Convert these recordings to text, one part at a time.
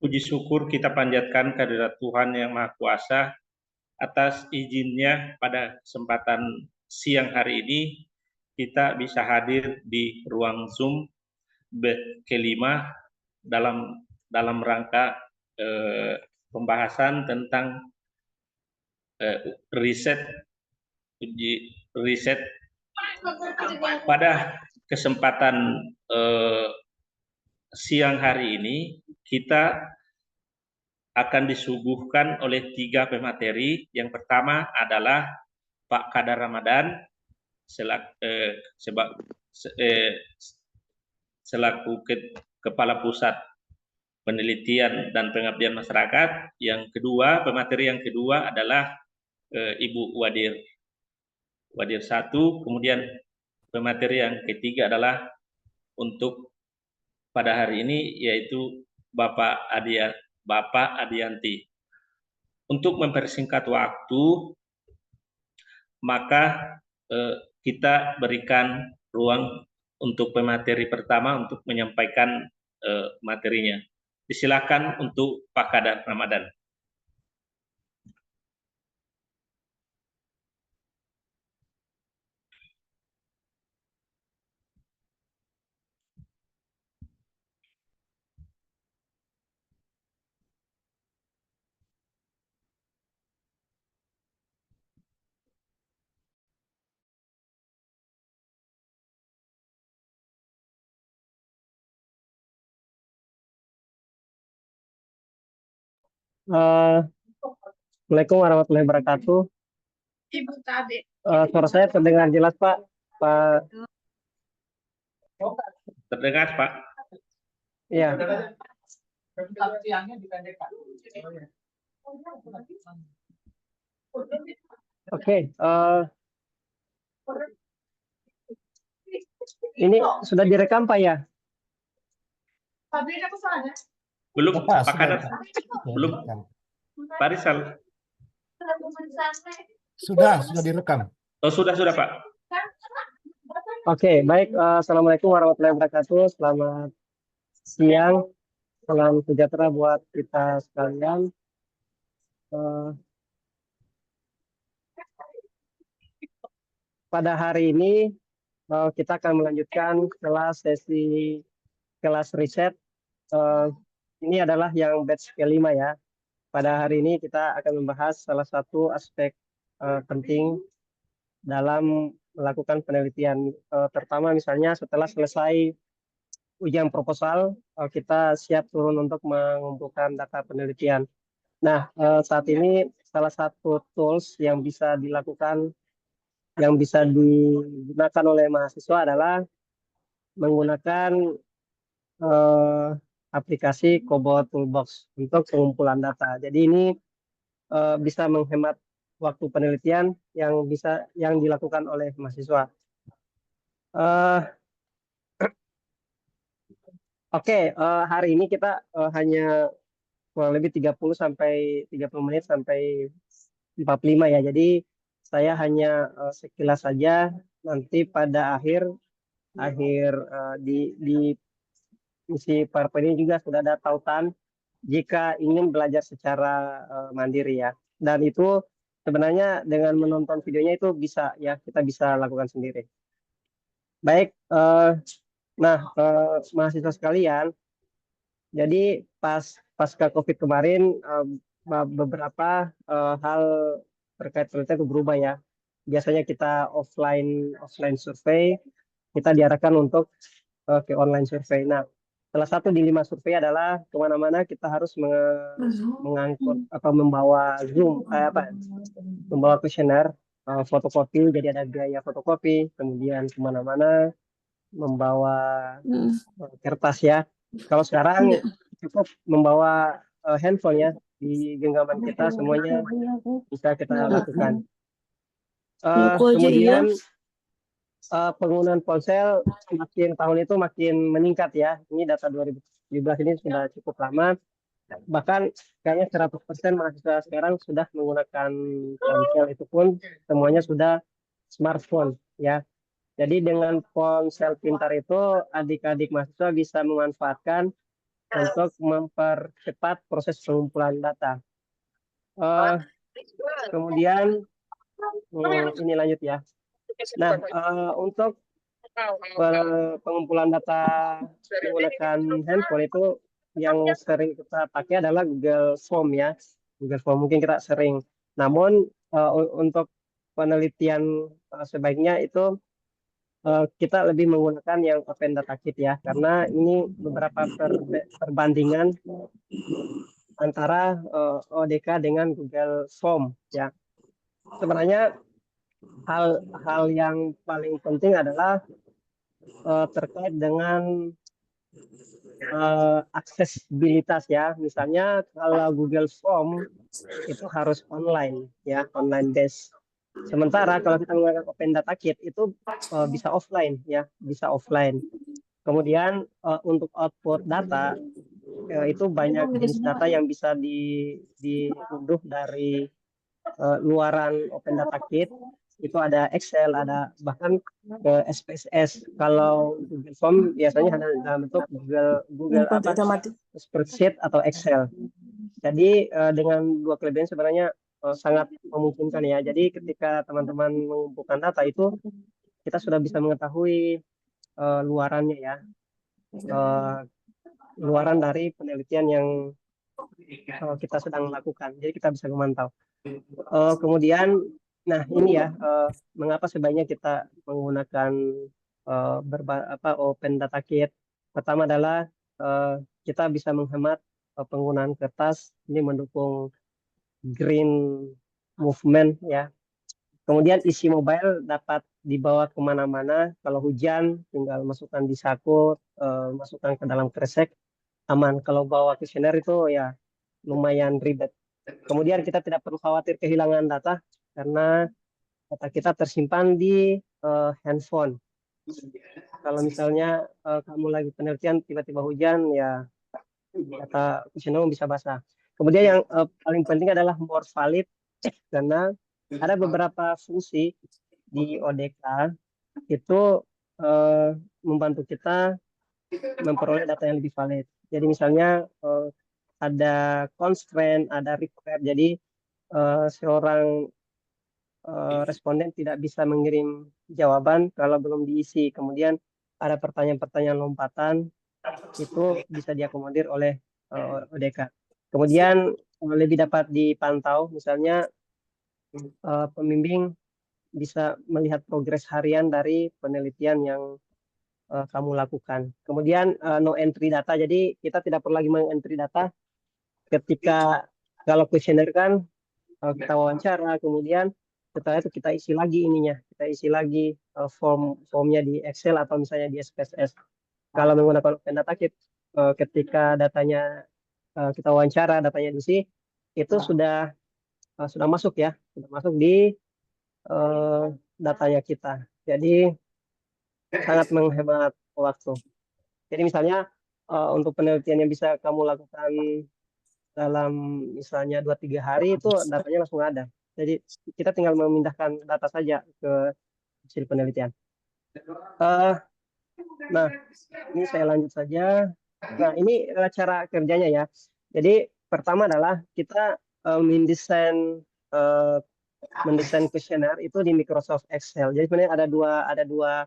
puji syukur kita panjatkan kehadirat Tuhan Yang Maha Kuasa atas izinnya pada kesempatan siang hari ini kita bisa hadir di ruang Zoom kelima dalam rangka pembahasan tentang riset pada kesempatan siang hari ini kita akan disuguhkan oleh 3 pemateri. Yang pertama adalah Pak Kadar Ramadan selaku Kepala Pusat Penelitian dan Pengabdian Masyarakat. Yang kedua, pemateri yang kedua adalah Ibu Wadir 1. Kemudian pemateri yang ketiga adalah untuk pada hari ini yaitu Bapak Adianti. Untuk mempersingkat waktu, maka kita berikan ruang untuk pemateri pertama untuk menyampaikan materinya. Disilakan untuk Pak Kadar Ramadan. Assalamualaikum warahmatullahi wabarakatuh. Suara saya terdengar jelas, Pak? Terdengar, Pak? Iya. Oke. Ini sudah direkam, Pak, ya? Belum, Pak Kadar. Belum. Pak Rizal. Sudah direkam. Oh, sudah, Pak. Oke, baik. Assalamualaikum warahmatullahi wabarakatuh. Selamat siang. Salam sejahtera buat kita sekalian. Pada hari ini kita akan melanjutkan sesi kelas riset. Ini adalah yang batch kelima ya. Pada hari ini kita akan membahas salah satu aspek penting dalam melakukan penelitian. Terutama misalnya setelah selesai ujian proposal, kita siap turun untuk mengumpulkan data penelitian. Nah, saat ini salah satu tools yang bisa dilakukan, yang bisa digunakan oleh mahasiswa adalah menggunakan aplikasi Cobalt Toolbox untuk pengumpulan data. Jadi ini bisa menghemat waktu penelitian yang dilakukan oleh mahasiswa. Oke, hari ini kita hanya kurang lebih 30 menit sampai 45 ya. Jadi saya hanya sekilas saja, nanti pada akhir di misi PowerPoint ini juga sudah ada tautan jika ingin belajar secara mandiri ya. Dan itu sebenarnya dengan menonton videonya itu bisa ya, kita bisa lakukan sendiri. Baik, mahasiswa sekalian, jadi pasca COVID kemarin beberapa hal terkait penelitian itu berubah ya. Biasanya kita offline survei, kita diarahkan untuk ke online survei. Nah, salah satu dilema survei adalah kemana-mana kita harus mengangkut atau membawa membawa kuesioner, fotokopi, jadi ada biaya fotokopi, kemudian kemana-mana membawa kertas ya. Kalau sekarang cukup membawa handphone ya, di genggaman kita semuanya bisa kita lakukan. Kemudian penggunaan ponsel tahun itu makin meningkat ya. Ini data 2017 ini sudah cukup lama. Bahkan kayaknya 100% mahasiswa sekarang sudah menggunakan ponsel, itu pun semuanya sudah smartphone ya. Jadi dengan ponsel pintar itu adik-adik mahasiswa bisa memanfaatkan untuk mempercepat proses pengumpulan data. Eh, Kemudian ini lanjut ya. Nah, untuk pengumpulan data menggunakan handphone itu yang sering kita pakai adalah Google Form ya. Google Form mungkin kita sering. Namun untuk penelitian sebaiknya itu kita lebih menggunakan yang Open Data Kit ya, karena ini beberapa perbandingan antara ODK dengan Google Form ya. Sebenarnya hal yang paling penting adalah terkait dengan aksesibilitas ya. Misalnya kalau Google Form itu harus online ya, online based. Sementara kalau kita menggunakan Open Data Kit itu bisa offline ya, bisa offline. Kemudian untuk output data itu banyak jenis data yang bisa diunduh dari luaran Open Data Kit. Itu ada Excel, ada bahkan SPSS. Kalau Google Form biasanya hanya dalam bentuk Google apa spreadsheet atau Excel. Jadi dengan dua kelebihan sebenarnya sangat memungkinkan ya. Jadi ketika teman-teman mengumpulkan data itu kita sudah bisa mengetahui luarannya ya, luaran dari penelitian yang kita sedang lakukan. Jadi kita bisa memantau. Kemudian, nah ini ya, mengapa sebaiknya kita menggunakan Open Data Kit? Pertama adalah kita bisa menghemat penggunaan kertas. Ini mendukung green movement ya. Kemudian isi mobile dapat dibawa kemana-mana. Kalau hujan, tinggal masukkan di saku, masukkan ke dalam kresek, aman. Kalau bawa kuesioner itu ya lumayan ribet. Kemudian kita tidak perlu khawatir kehilangan data karena data kita tersimpan di handphone. Kalau misalnya kamu lagi penelitian tiba-tiba hujan, ya data kuesioner bisa basah. Kemudian yang paling penting adalah more valid karena ada beberapa fungsi di ODK itu membantu kita memperoleh data yang lebih valid. Jadi misalnya ada constraint, ada require. Jadi seorang responden tidak bisa mengirim jawaban kalau belum diisi. Kemudian ada pertanyaan-pertanyaan lompatan itu bisa diakomodir oleh ODK. Kemudian lebih dapat dipantau, misalnya pembimbing bisa melihat progres harian dari penelitian yang kamu lakukan. Kemudian no entry data, jadi kita tidak perlu lagi mengentry data ketika kalau kuesioner kan kita wawancara, kemudian setelah itu kita isi lagi ininya, kita isi lagi formnya di Excel atau misalnya di SPSS. Kalau menggunakan Open Data Kit, ketika datanya kita wawancara, datanya diisi, itu sudah masuk ya, sudah masuk di datanya kita. Jadi sangat menghemat waktu. Jadi misalnya untuk penelitian yang bisa kamu lakukan dalam misalnya 2-3 hari itu datanya langsung ada. Jadi kita tinggal memindahkan data saja ke hasil penelitian. Nah, ini saya lanjut saja. Nah, ini cara kerjanya ya. Jadi pertama adalah kita mendesain kuesioner itu di Microsoft Excel. Jadi sebenarnya ada dua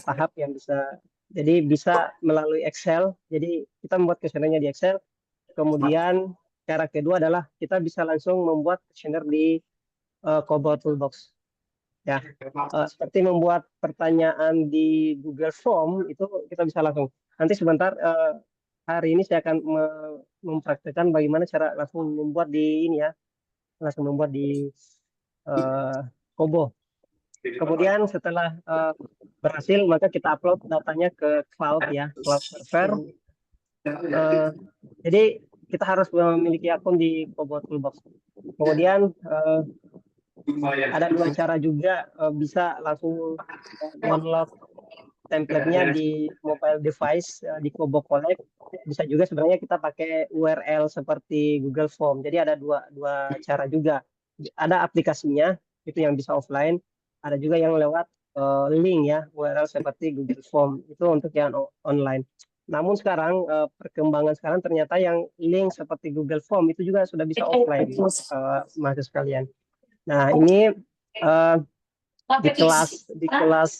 tahap yang bisa. Jadi bisa melalui Excel. Jadi kita membuat kuesionernya di Excel. Kemudian cara kedua adalah kita bisa langsung membuat kuesioner di Cobalt Toolbox. Ya, seperti membuat pertanyaan di Google Form itu kita bisa langsung. Nanti sebentar hari ini saya akan mempraktekkan bagaimana cara langsung membuat di ini ya, langsung membuat di Kobo. Kemudian setelah berhasil maka kita upload datanya ke cloud ya, cloud server. Jadi kita harus memiliki akun di Kobo Toolbox. Kemudian ada dua cara juga bisa langsung download template-nya di mobile device di Kobo Collect. Bisa juga sebenarnya kita pakai URL seperti Google Form. Jadi ada dua cara juga. Ada aplikasinya itu yang bisa offline. Ada juga yang lewat link ya URL seperti Google Form itu untuk yang online. Namun sekarang perkembangan sekarang ternyata yang link seperti Google Form itu juga sudah bisa offline, mahasiswa sekalian. Nah, ini di kelas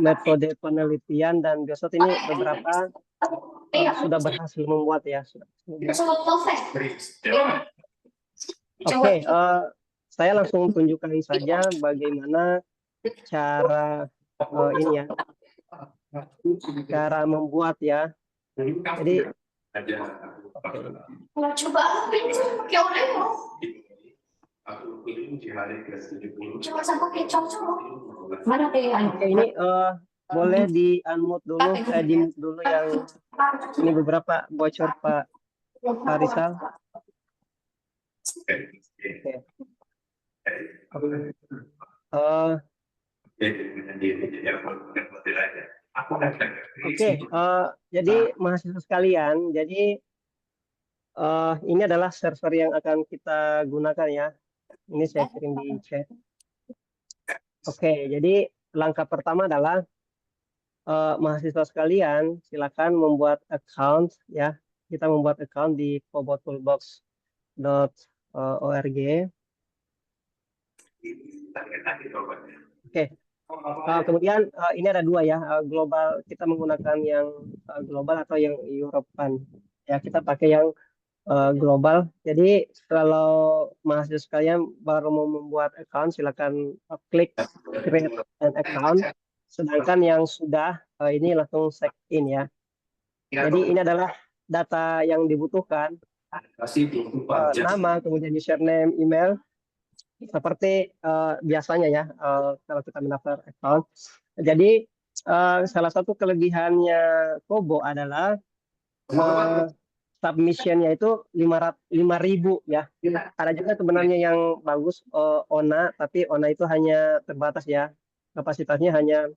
metode penelitian dan biosot ini beberapa sudah berhasil membuat ya. Oke, saya langsung tunjukkan saja bagaimana cara ini ya, cara membuat ya. Jadi, oke. Oke, ini boleh di unmute dulu, di mute dulu yang ini beberapa bocor Pak Farisal. Oke, jadi mahasiswa sekalian, jadi ini adalah server yang akan kita gunakan ya. Ini saya kirim di chat. Oke, jadi langkah pertama adalah mahasiswa sekalian silakan membuat account ya. Kita membuat account di kobotoolbox.org. Oke. Kemudian ini ada dua ya, global, kita menggunakan yang global atau yang European. Ya, kita pakai yang global. Jadi kalau mahasiswa sekalian baru mau membuat account, silakan klik create an account. Sedangkan yang sudah ini langsung sign in ya. Jadi ini adalah data yang dibutuhkan, nama, kemudian username, email, seperti biasanya ya kalau kita mendaftar account. Jadi salah satu kelebihannya Kobo adalah submissionnya itu 5.000 ya. Ada juga sebenarnya yang bagus ONA, tapi ONA itu hanya terbatas ya. Kapasitasnya hanya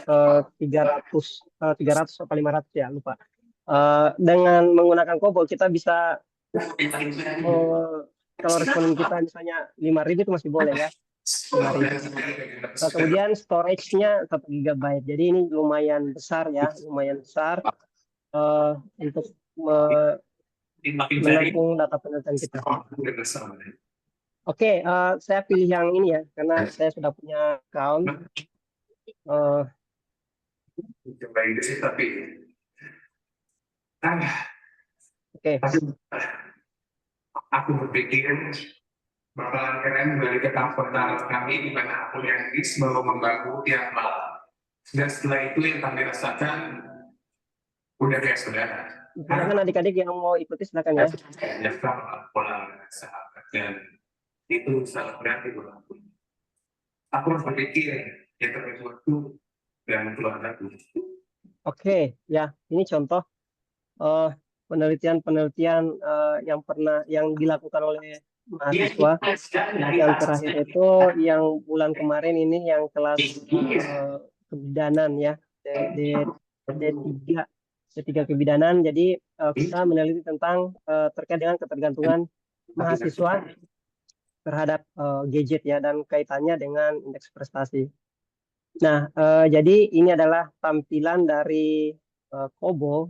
300 atau 500 ya, lupa. Dengan menggunakan Kobo kita bisa kalau responden kita misalnya 5.000 itu masih boleh ya. 5.000. Kemudian storage-nya 1 GB. Jadi ini lumayan besar ya, lumayan besar untuk menampung data penelitian kita. Oke, saya pilih yang ini ya, karena saya sudah punya account. Oke. Aku berpikir bakalan keren balik ke portal kami di mana aku yang selalu membantu tiap malam. Dan setelah itu yang kami rasakan udah kayak saudara. Silakan adik-adik yang mau ikuti silakan ya. Ya sama pola sahabat dan itu sangat berarti buat aku. Aku harus berpikir yang terbaik waktu dan keluargaku. Oke, ya ini contoh penelitian-penelitian yang dilakukan oleh mahasiswa. Yang terakhir itu yang bulan kemarin ini yang kelas kebidanan ya, D3 kebidanan. Jadi kita meneliti tentang terkait dengan ketergantungan mahasiswa terhadap gadget ya dan kaitannya dengan indeks prestasi. Nah, jadi ini adalah tampilan dari Kobo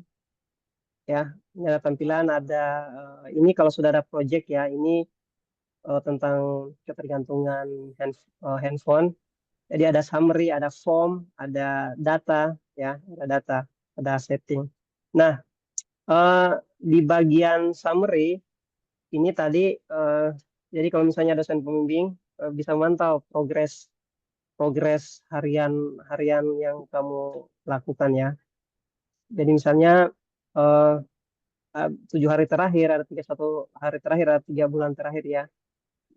ya. Ini ada tampilan, ada ini kalau sudah ada project ya, ini tentang ketergantungan handphone. Jadi ada summary, ada form, ada data ya, ada setting. Nah, di bagian summary ini tadi jadi kalau misalnya dosen pembimbing bisa memantau progres harian yang kamu lakukan ya. Jadi misalnya 7 hari terakhir, ada 31 hari terakhir, ada 3 bulan terakhir ya.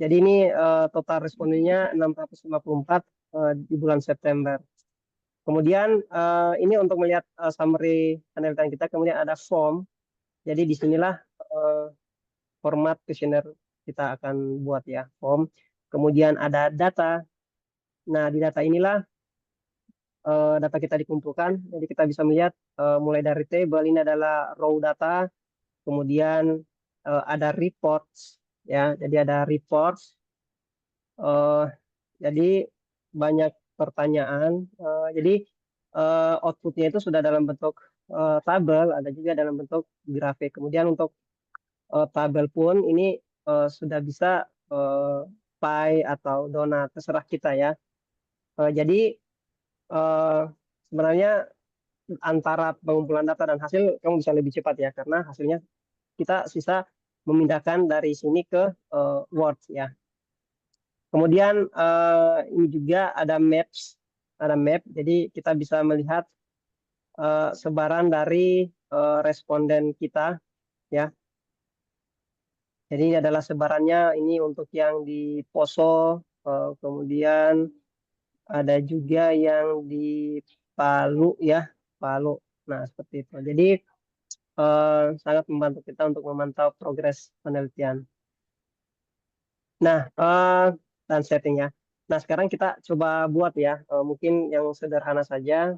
Jadi ini total respondennya 654 di bulan September. Kemudian ini untuk melihat summary penelitian kita, kemudian ada form. Jadi disinilah format kuesioner kita akan buat ya, form. Kemudian ada data. Nah, di data inilah data kita dikumpulkan. Jadi kita bisa melihat mulai dari table, ini adalah raw data. Kemudian ada reports ya. Jadi ada reports. Jadi banyak pertanyaan. Jadi outputnya itu sudah dalam bentuk tabel, ada juga dalam bentuk grafik. Kemudian untuk tabel pun ini sudah bisa pie atau donat, terserah kita ya. Jadi sebenarnya antara pengumpulan data dan hasil kamu bisa lebih cepat ya, karena hasilnya kita sisa memindahkan dari sini ke Word ya. Kemudian ini juga ada maps, ada map. Jadi kita bisa melihat sebaran dari responden kita ya. Jadi ini adalah sebarannya ini untuk yang di Poso, kemudian ada juga yang di Palu ya, Palu. Nah, seperti itu. Jadi sangat membantu kita untuk memantau progres penelitian. Nah, dan setting ya. Nah, sekarang kita coba buat ya, mungkin yang sederhana saja.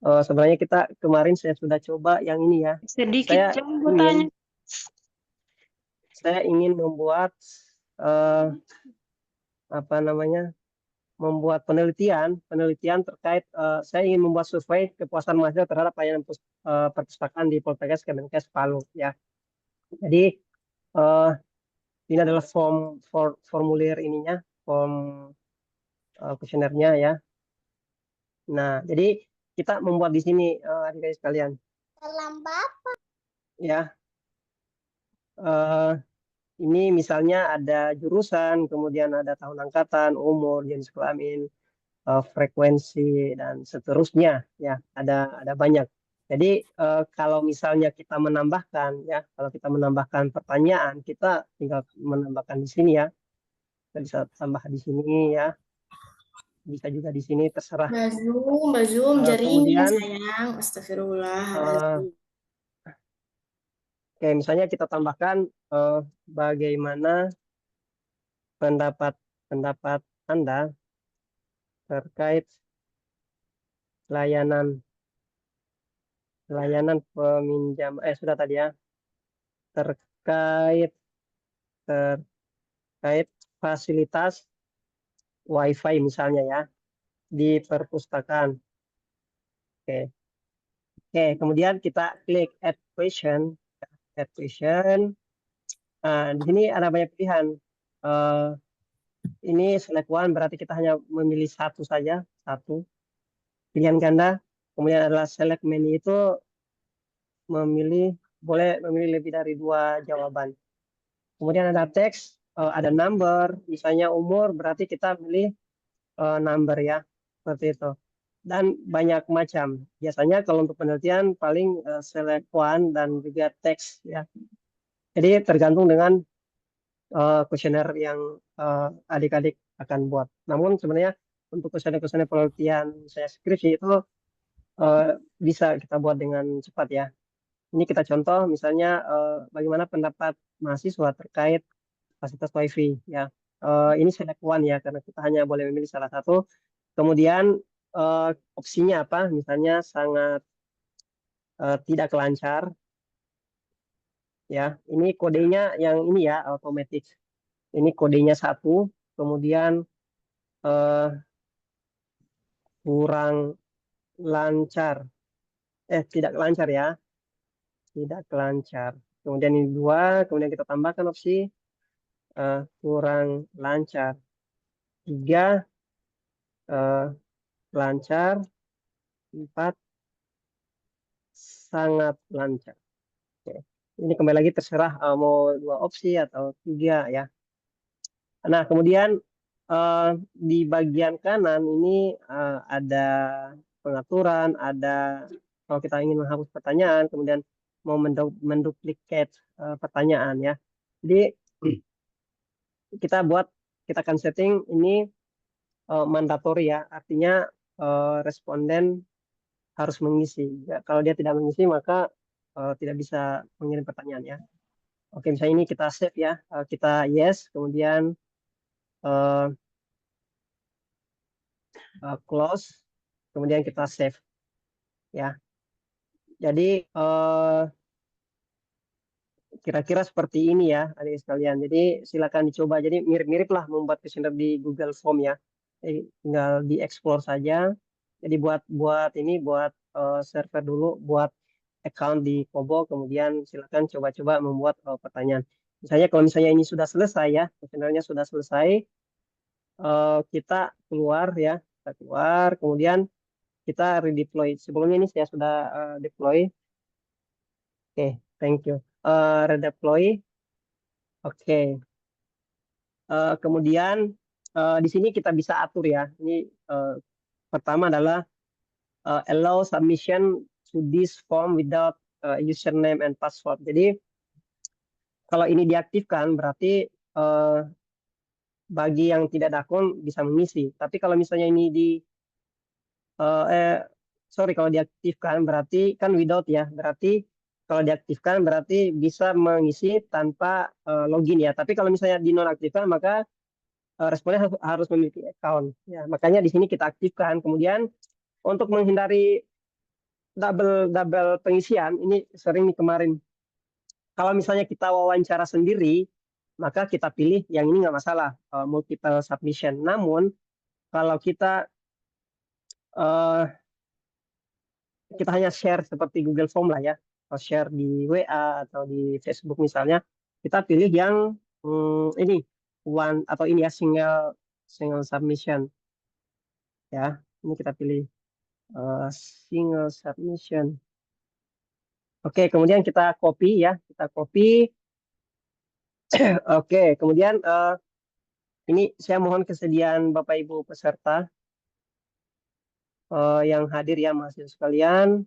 Sebenarnya kita kemarin saya sudah coba yang ini ya. Sedikit Saya jam gue tanya. ingin membuat apa namanya? Membuat penelitian terkait saya ingin membuat survei kepuasan mahasiswa terhadap pelayanan perpustakaan di Poltekkes Kemenkes Palu ya. Jadi ini adalah formulir ininya, form kuesionernya ya. Nah, jadi kita membuat di sini adik-adik sekalian. Dalam Bapak. Ya. Ini misalnya ada jurusan, kemudian ada tahun angkatan, umur, jenis kelamin, frekuensi dan seterusnya ya. Ada banyak. Jadi kalau misalnya kita menambahkan ya, kalau kita menambahkan pertanyaan, kita tinggal menambahkan di sini ya. Kita bisa tambah di sini ya. Bisa juga di sini terserah. Mbak Zoom, jaringnya Kemudian sayang. Astagfirullah. oke, misalnya kita tambahkan bagaimana pendapat Anda terkait layanan peminjam sudah tadi ya, terkait fasilitas WiFi misalnya ya di perpustakaan. Oke, kemudian kita klik add question. Di sini ada banyak pilihan. Ini select one, berarti kita hanya memilih satu saja, satu. Pilihan ganda. Kemudian adalah select menu, itu boleh memilih lebih dari 2 jawaban. Kemudian ada teks, ada number, misalnya umur, berarti kita pilih number ya, seperti itu. Dan banyak macam. Biasanya kalau untuk penelitian paling select one dan juga teks ya. Jadi tergantung dengan kuesioner yang adik-adik akan buat. Namun sebenarnya untuk kuesioner penelitian saya skripsi itu bisa kita buat dengan cepat ya. Ini kita contoh misalnya bagaimana pendapat mahasiswa terkait fasilitas WiFi ya. Ini select one ya, karena kita hanya boleh memilih salah satu. Kemudian opsinya apa? Misalnya sangat tidak lancar ya. Ini kodenya yang ini ya, automatic. Ini kodenya 1, kemudian kurang lancar. Tidak lancar ya. Tidak lancar. Kemudian ini 2, kemudian kita tambahkan opsi kurang lancar. 3 lancar. 4 sangat lancar. Oke. Ini kembali lagi terserah mau 2 opsi atau 3 ya. Nah, kemudian di bagian kanan ini ada pengaturan, ada kalau kita ingin menghapus pertanyaan, kemudian mau menduplikat pertanyaan ya. Jadi kita akan setting ini mandatory ya, artinya responden harus mengisi. Ya, kalau dia tidak mengisi maka tidak bisa mengirim pertanyaan ya. Oke, misalnya ini kita save ya, kita yes, kemudian close, kemudian kita save ya. Jadi kira-kira seperti ini ya adik sekalian. Jadi silakan dicoba. Jadi mirip-mirip lah membuat kuesioner di Google Form ya. Tinggal dieksplor saja. Jadi buat server dulu buat account di Kobo, kemudian silakan coba-coba membuat pertanyaan. Misalnya kalau misalnya ini sudah selesai ya, kuesionernya sudah selesai, kita keluar ya, kita keluar, kemudian kita redeploy. Sebelumnya ini saya sudah deploy. Oke, thank you. Redeploy. Oke. Kemudian di sini kita bisa atur ya. Ini pertama adalah allow submission to this form without username and password. Jadi kalau ini diaktifkan berarti bagi yang tidak ada akun bisa mengisi. Tapi kalau misalnya ini kalau diaktifkan berarti kan without ya. Berarti kalau diaktifkan berarti bisa mengisi tanpa login ya. Tapi kalau misalnya dinonaktifkan maka responnya harus memiliki account. Ya, makanya di sini kita aktifkan. Kemudian untuk menghindari double pengisian, ini sering nih kemarin. Kalau misalnya kita wawancara sendiri, maka kita pilih yang ini nggak masalah, multiple submission. Namun kalau kita hanya share seperti Google Form lah ya, atau share di WA atau di Facebook misalnya, kita pilih yang ini one atau ini ya single submission. Ya, ini kita pilih single submission. Oke, kemudian kita copy ya, kita copy. Oke, kemudian ini saya mohon kesediaan Bapak Ibu peserta yang hadir ya mahasiswa sekalian.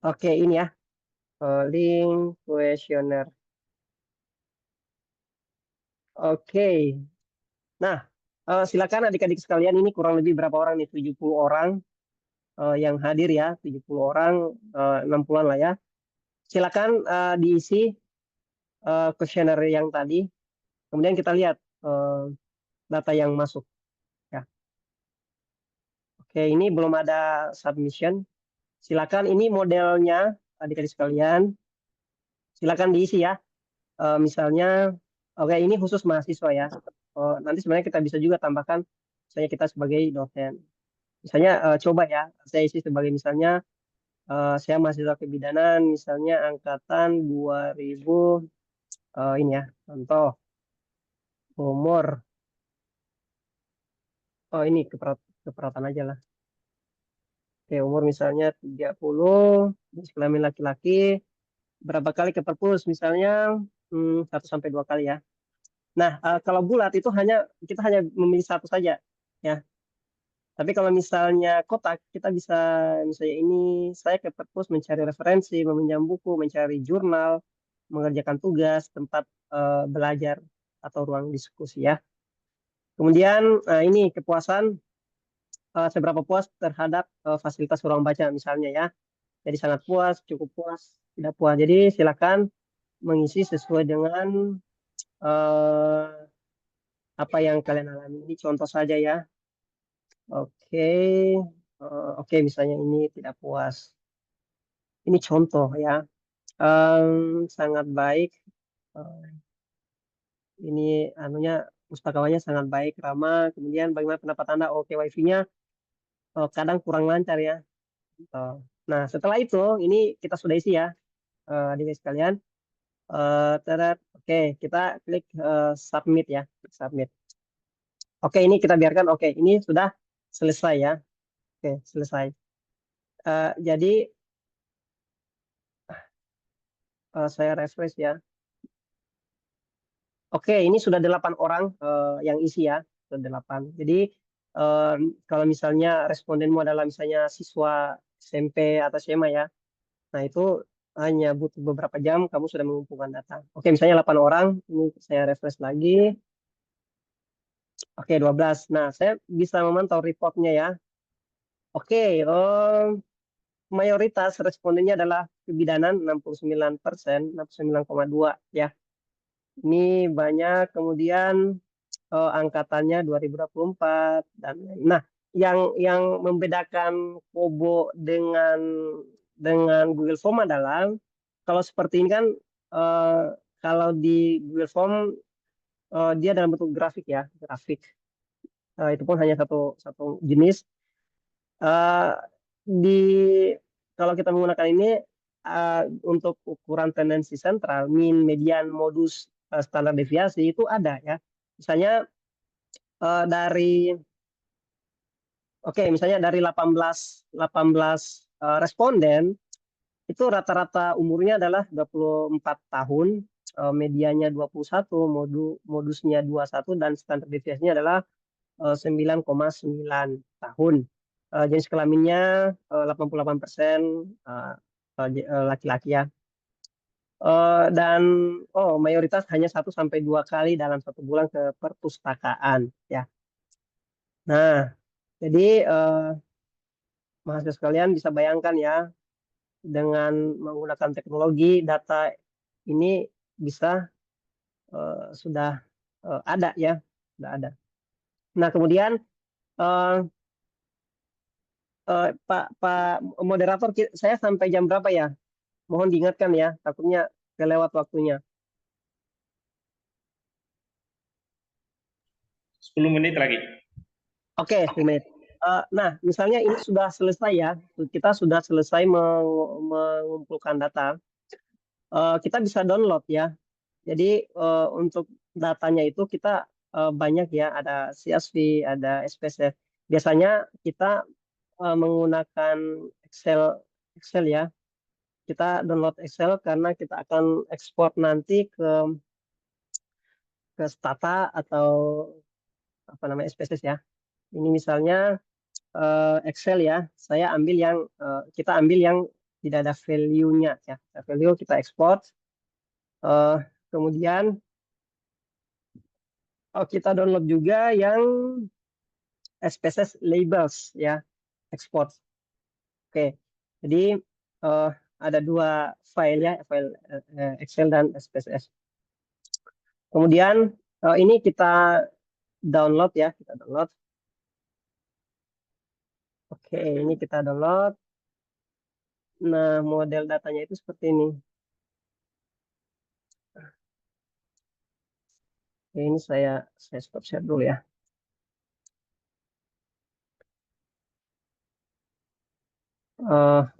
Oke, ini ya link kuesioner. Oke, nah silakan adik-adik sekalian, ini kurang lebih berapa orang nih? 70 orang yang hadir ya, 70 orang, 60-an lah ya. Silakan diisi kuesioner yang tadi. Kemudian kita lihat data yang masuk. Ya. Oke, ini belum ada submission. Silakan, ini modelnya adik-adik sekalian. Silakan diisi ya. Misalnya, oke ini khusus mahasiswa ya. Nanti sebenarnya kita bisa juga tambahkan, misalnya kita sebagai dosen. Misalnya coba ya, saya isi sebagai misalnya saya mahasiswa kebidanan, misalnya angkatan 2000 ini ya, contoh umur. Oh ini keperawatan aja lah. Oke, umur misalnya 30, jenis kelamin laki-laki, berapa kali ke perpus misalnya 1 sampai 2 kali ya. Nah, kalau bulat itu kita hanya memilih satu saja ya. Tapi kalau misalnya kotak, kita bisa misalnya ini saya ke perpus mencari referensi, meminjam buku, mencari jurnal, mengerjakan tugas, tempat belajar atau ruang diskusi ya. Kemudian ini kepuasan, seberapa puas terhadap fasilitas ruang baca misalnya ya. Jadi sangat puas, cukup puas, tidak puas. Jadi silakan mengisi sesuai dengan apa yang kalian alami. Ini contoh saja ya. Oke, oke misalnya ini tidak puas. Ini contoh ya. Sangat baik. Ini anunya pustakawannya sangat baik, ramah. Kemudian bagaimana pendapat Anda? Oke, wifi-nya kadang kurang lancar ya. Nah, setelah itu ini kita sudah isi ya, adik-adik sekalian. Oke, kita klik submit ya, submit. Oke, ini kita biarkan. Oke, ini sudah selesai ya. Oke, selesai. Jadi saya refresh ya. Oke, ini sudah 8 orang yang isi ya, sudah 8. Jadi kalau misalnya respondenmu adalah misalnya siswa SMP atau SMA ya, nah itu hanya butuh beberapa jam kamu sudah mengumpulkan data. Oke, misalnya 8 orang, ini saya refresh lagi. Oke, 12. Nah, saya bisa memantau reportnya ya. Oke, mayoritas respondennya adalah kebidanan 69%, 69,2 ya. Ini banyak, kemudian angkatannya 2024 dan nah yang membedakan Kobo dengan Google Form adalah kalau seperti ini kan kalau di Google Form dia dalam bentuk grafik ya, grafik. Itu pun hanya satu jenis. Eh, di Kalau kita menggunakan ini untuk ukuran tendensi sentral, mean, median, modus, standar deviasi itu ada ya. Misalnya misalnya dari 18 responden itu rata-rata umurnya adalah 24 tahun, medianya 21, modusnya 21 dan standar deviasinya adalah 9,9 tahun. Jenis kelaminnya 88% laki-laki ya. Dan mayoritas hanya 1 sampai 2 kali dalam 1 bulan ke perpustakaan ya. Nah, jadi mahasiswa sekalian bisa bayangkan ya, dengan menggunakan teknologi data ini bisa sudah ada ya, sudah ada. Nah, kemudian Pak moderator, saya sampai jam berapa ya? Mohon diingatkan ya, takutnya kelewat waktunya. 10 menit lagi. Oke, 10 menit. Nah, misalnya ini sudah selesai ya, kita sudah selesai mengumpulkan data. Kita bisa download ya. Jadi untuk datanya itu kita banyak ya, ada CSV, ada SPSS. Biasanya kita menggunakan Excel ya. Kita download Excel karena kita akan ekspor nanti ke Stata atau apa namanya SPSS ya. Ini misalnya Excel ya. Kita ambil yang tidak ada value-nya ya. Value kita ekspor. Kemudian kita download juga yang SPSS labels ya, ekspor. Oke. Jadi ada 2 file ya, file Excel dan SPSS. Kemudian ini kita download ya, kita download. Oke, ini kita download. Nah, model datanya itu seperti ini. Oke, ini saya stop share dulu ya.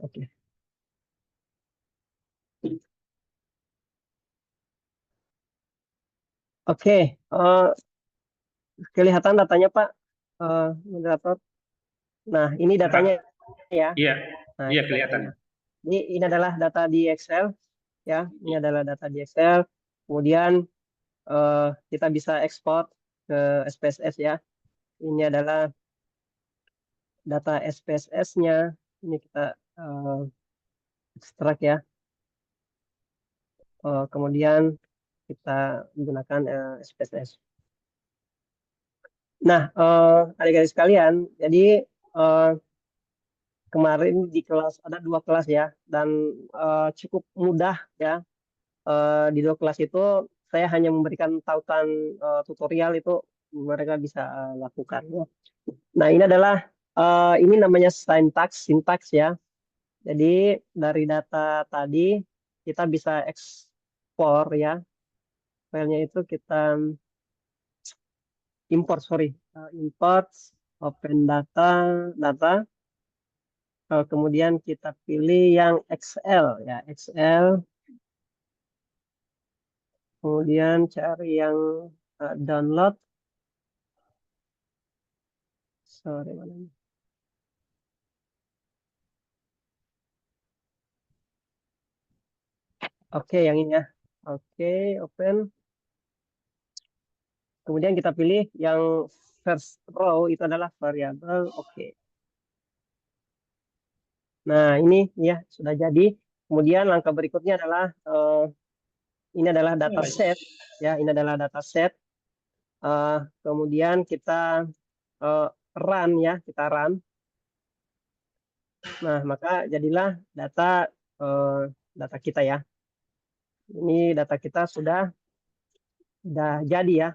Oke. Oke, kelihatan datanya Pak moderator. Nah, ini datanya ya. Iya, Nah, iya ini kelihatan. datanya. Ini adalah data di Excel ya. Ini adalah data di Excel. Kemudian kita bisa ekspor ke SPSS ya. Ini adalah data SPSS-nya. Ini kita ekstrak ya. Kemudian kita gunakan SPSS. Nah, adik-adik sekalian, jadi kemarin di kelas ada 2 kelas ya, dan cukup mudah ya. Di 2 kelas itu saya hanya memberikan tautan tutorial itu mereka bisa lakukan. Nah, ini adalah ini namanya sintaks ya. Jadi dari data tadi kita bisa ekspor ya. Filenya itu kita import open data. Kemudian kita pilih yang XL ya, XL. Kemudian cari yang download. Sorry, mana ini? Oke, yang ini ya. Oke, open. Kemudian kita pilih yang first row itu adalah variabel. Oke. Nah, ini ya sudah jadi. Kemudian langkah berikutnya adalah ini adalah data set ya, ini adalah data set. Kemudian kita run ya, kita run. Nah, maka jadilah data kita ya. Ini data kita sudah jadi ya.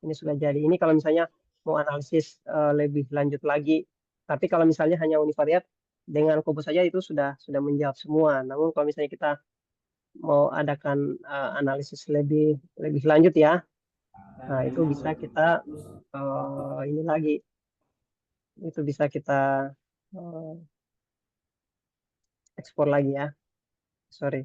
Ini sudah jadi. Ini kalau misalnya mau analisis lebih lanjut lagi. Tapi kalau misalnya hanya univariat dengan Kobus saja itu sudah menjawab semua. Namun kalau misalnya kita mau adakan analisis lebih lanjut ya, Nah, itu bisa kita ini lagi, itu bisa kita eh, ekspor lagi ya. Sorry.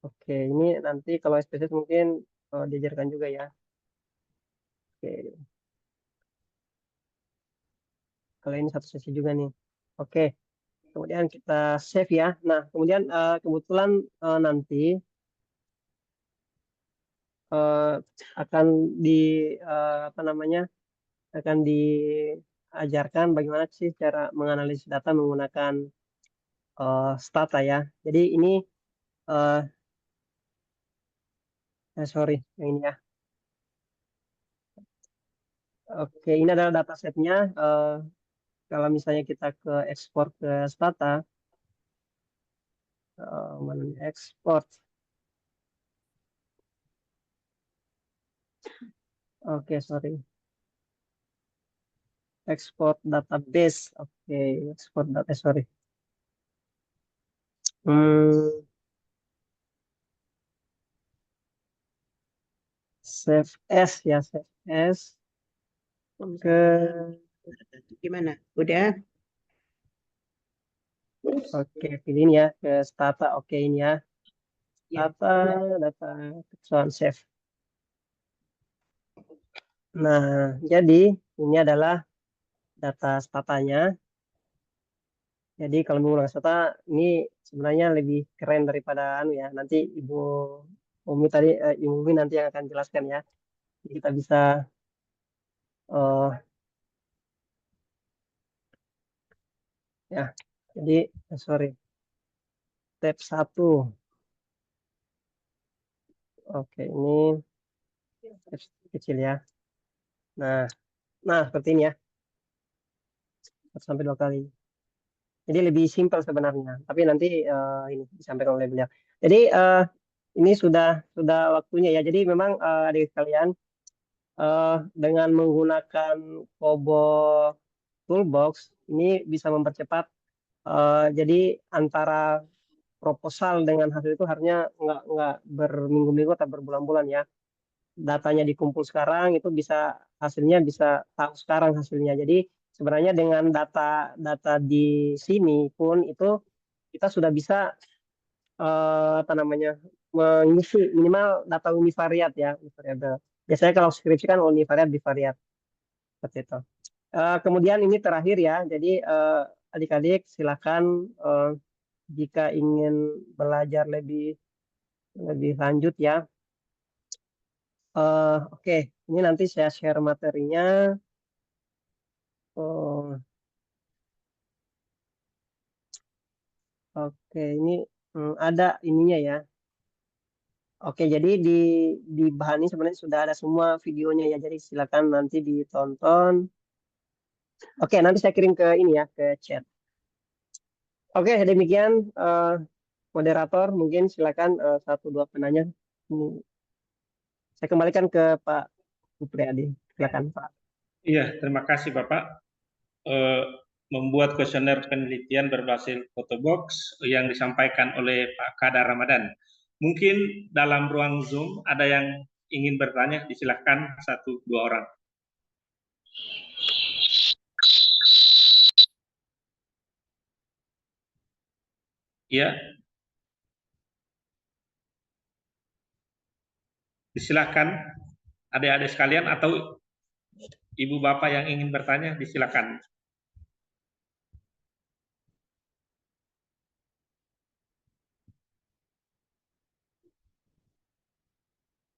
Oke, ini nanti kalau SPSS mungkin diajarkan juga ya. Oke, kalau ini satu sesi juga nih. Oke, kemudian kita save ya. Nah, kemudian kebetulan nanti eh, akan di apa namanya, akan diajarkan bagaimana sih cara menganalisis data menggunakan Stata ya. Jadi ini eh sorry yang ini ya. Oke, ini adalah datasetnya. Kalau misalnya kita ke ekspor ke Stata, mana nih? Ekspor. Oke, sorry. Ekspor database. Oke, ekspor data. Sorry. Hmm, save as ya, save as ke. Gimana? Udah? Oke, pilihin ya ke Stata. Oke, ini ya. Ya. Data terusan save. Nah, jadi ini adalah data statanya. Jadi kalau menggunakan Stata ini sebenarnya lebih keren daripada anu ya. Nanti Ibu Ibu Umi nanti yang akan jelaskan ya. Jadi kita bisa ya. Jadi sorry. Tab 1. Oke, ini tab kecil ya. Nah, seperti ini ya. 1 sampai 2 kali. Jadi lebih simpel sebenarnya. Tapi nanti ini disampaikan oleh beliau. Jadi ini sudah waktunya ya. Jadi memang adik sekalian dengan menggunakan Kobo Toolbox ini bisa mempercepat. Jadi antara proposal dengan hasil itu harusnya nggak berminggu-minggu atau berbulan-bulan ya. Datanya dikumpul sekarang itu bisa hasilnya bisa tahu sekarang hasilnya. Jadi sebenarnya dengan data di sini pun itu kita sudah bisa apa namanya mengisi minimal data univariat ya, univariable. Biasanya kalau skripsi kan univariat bivariat seperti itu. Kemudian ini terakhir ya. Jadi adik-adik silakan jika ingin belajar lebih lanjut ya. Oke, ini nanti saya share materinya. Oke, ini ada ininya ya. Oke, jadi di bahan ini sebenarnya sudah ada semua videonya ya. Jadi silakan nanti ditonton. Oke, nanti saya kirim ke ini ya, ke chat. Oke, demikian moderator. Mungkin silakan 1-2 penanya. Saya kembalikan ke Pak Supriyadi. Silakan Pak. Iya, terima kasih Bapak. Membuat kuesioner penelitian berbasis photobox yang disampaikan oleh Pak Kadar Ramadan. Mungkin dalam ruang Zoom ada yang ingin bertanya, disilahkan 1-2 orang. Ya, disilahkan adik-adik sekalian atau ibu bapak yang ingin bertanya, disilahkan.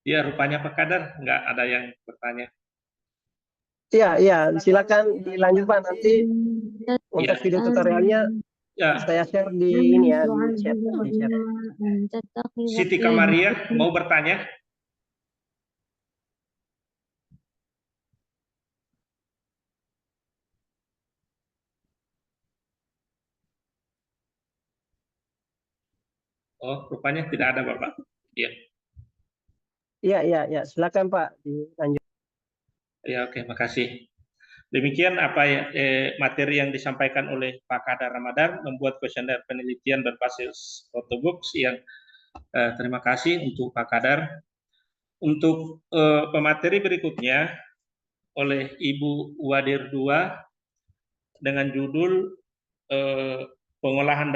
Ya, rupanya Pak Kadar nggak ada yang bertanya. Iya, silakan dilanjutkan nanti untuk Ya. video tutorialnya. Ya, Saya share di ini ya, di chat. Siti Kamaria mau bertanya? Oh, rupanya tidak ada Bapak. Ya. Iya, silakan Pak, dilanjut. Ya, oke, makasih. Demikian apa materi yang disampaikan oleh Pak Kadar Ramadan, membuat kuesioner penelitian berbasis photobox yang Terima kasih untuk Pak Kadar. Untuk pemateri berikutnya oleh Ibu Wadir 2 dengan judul pengolahan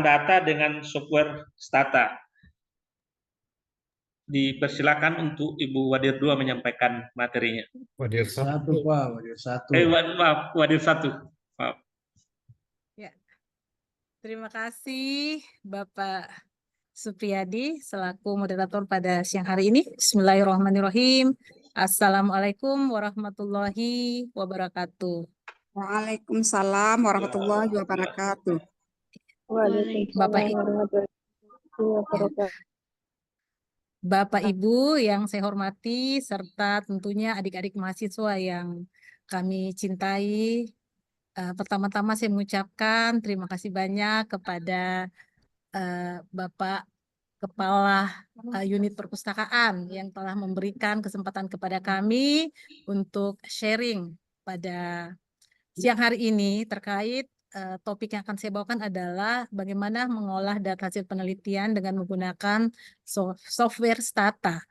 data dengan software Stata. Dipersilakan untuk Ibu Wadir 2 menyampaikan materinya. Wadir satu, Pak. Wadir satu. Maaf, Wadir 1. Maaf. Ya. Terima kasih Bapak Supriyadi selaku moderator pada siang hari ini. Bismillahirrahmanirrahim. Assalamualaikum warahmatullahi wabarakatuh. Waalaikumsalam warahmatullahi wabarakatuh. Bapak, Bapak Ibu yang saya hormati serta tentunya adik-adik mahasiswa yang kami cintai. Pertama-tama saya mengucapkan terima kasih banyak kepada Bapak Kepala Unit Perpustakaan yang telah memberikan kesempatan kepada kami untuk sharing pada siang hari ini terkait topik yang akan saya bawakan adalah bagaimana mengolah data hasil penelitian dengan menggunakan software Stata.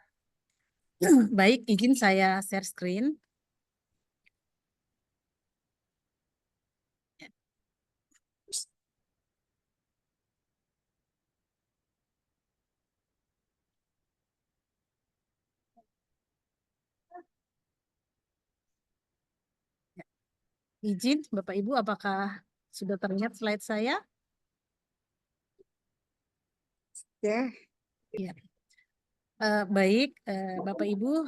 Baik, izin saya share screen. Izin, Bapak Ibu, apakah sudah terlihat slide saya? Ya, Ya. Baik, Bapak Ibu,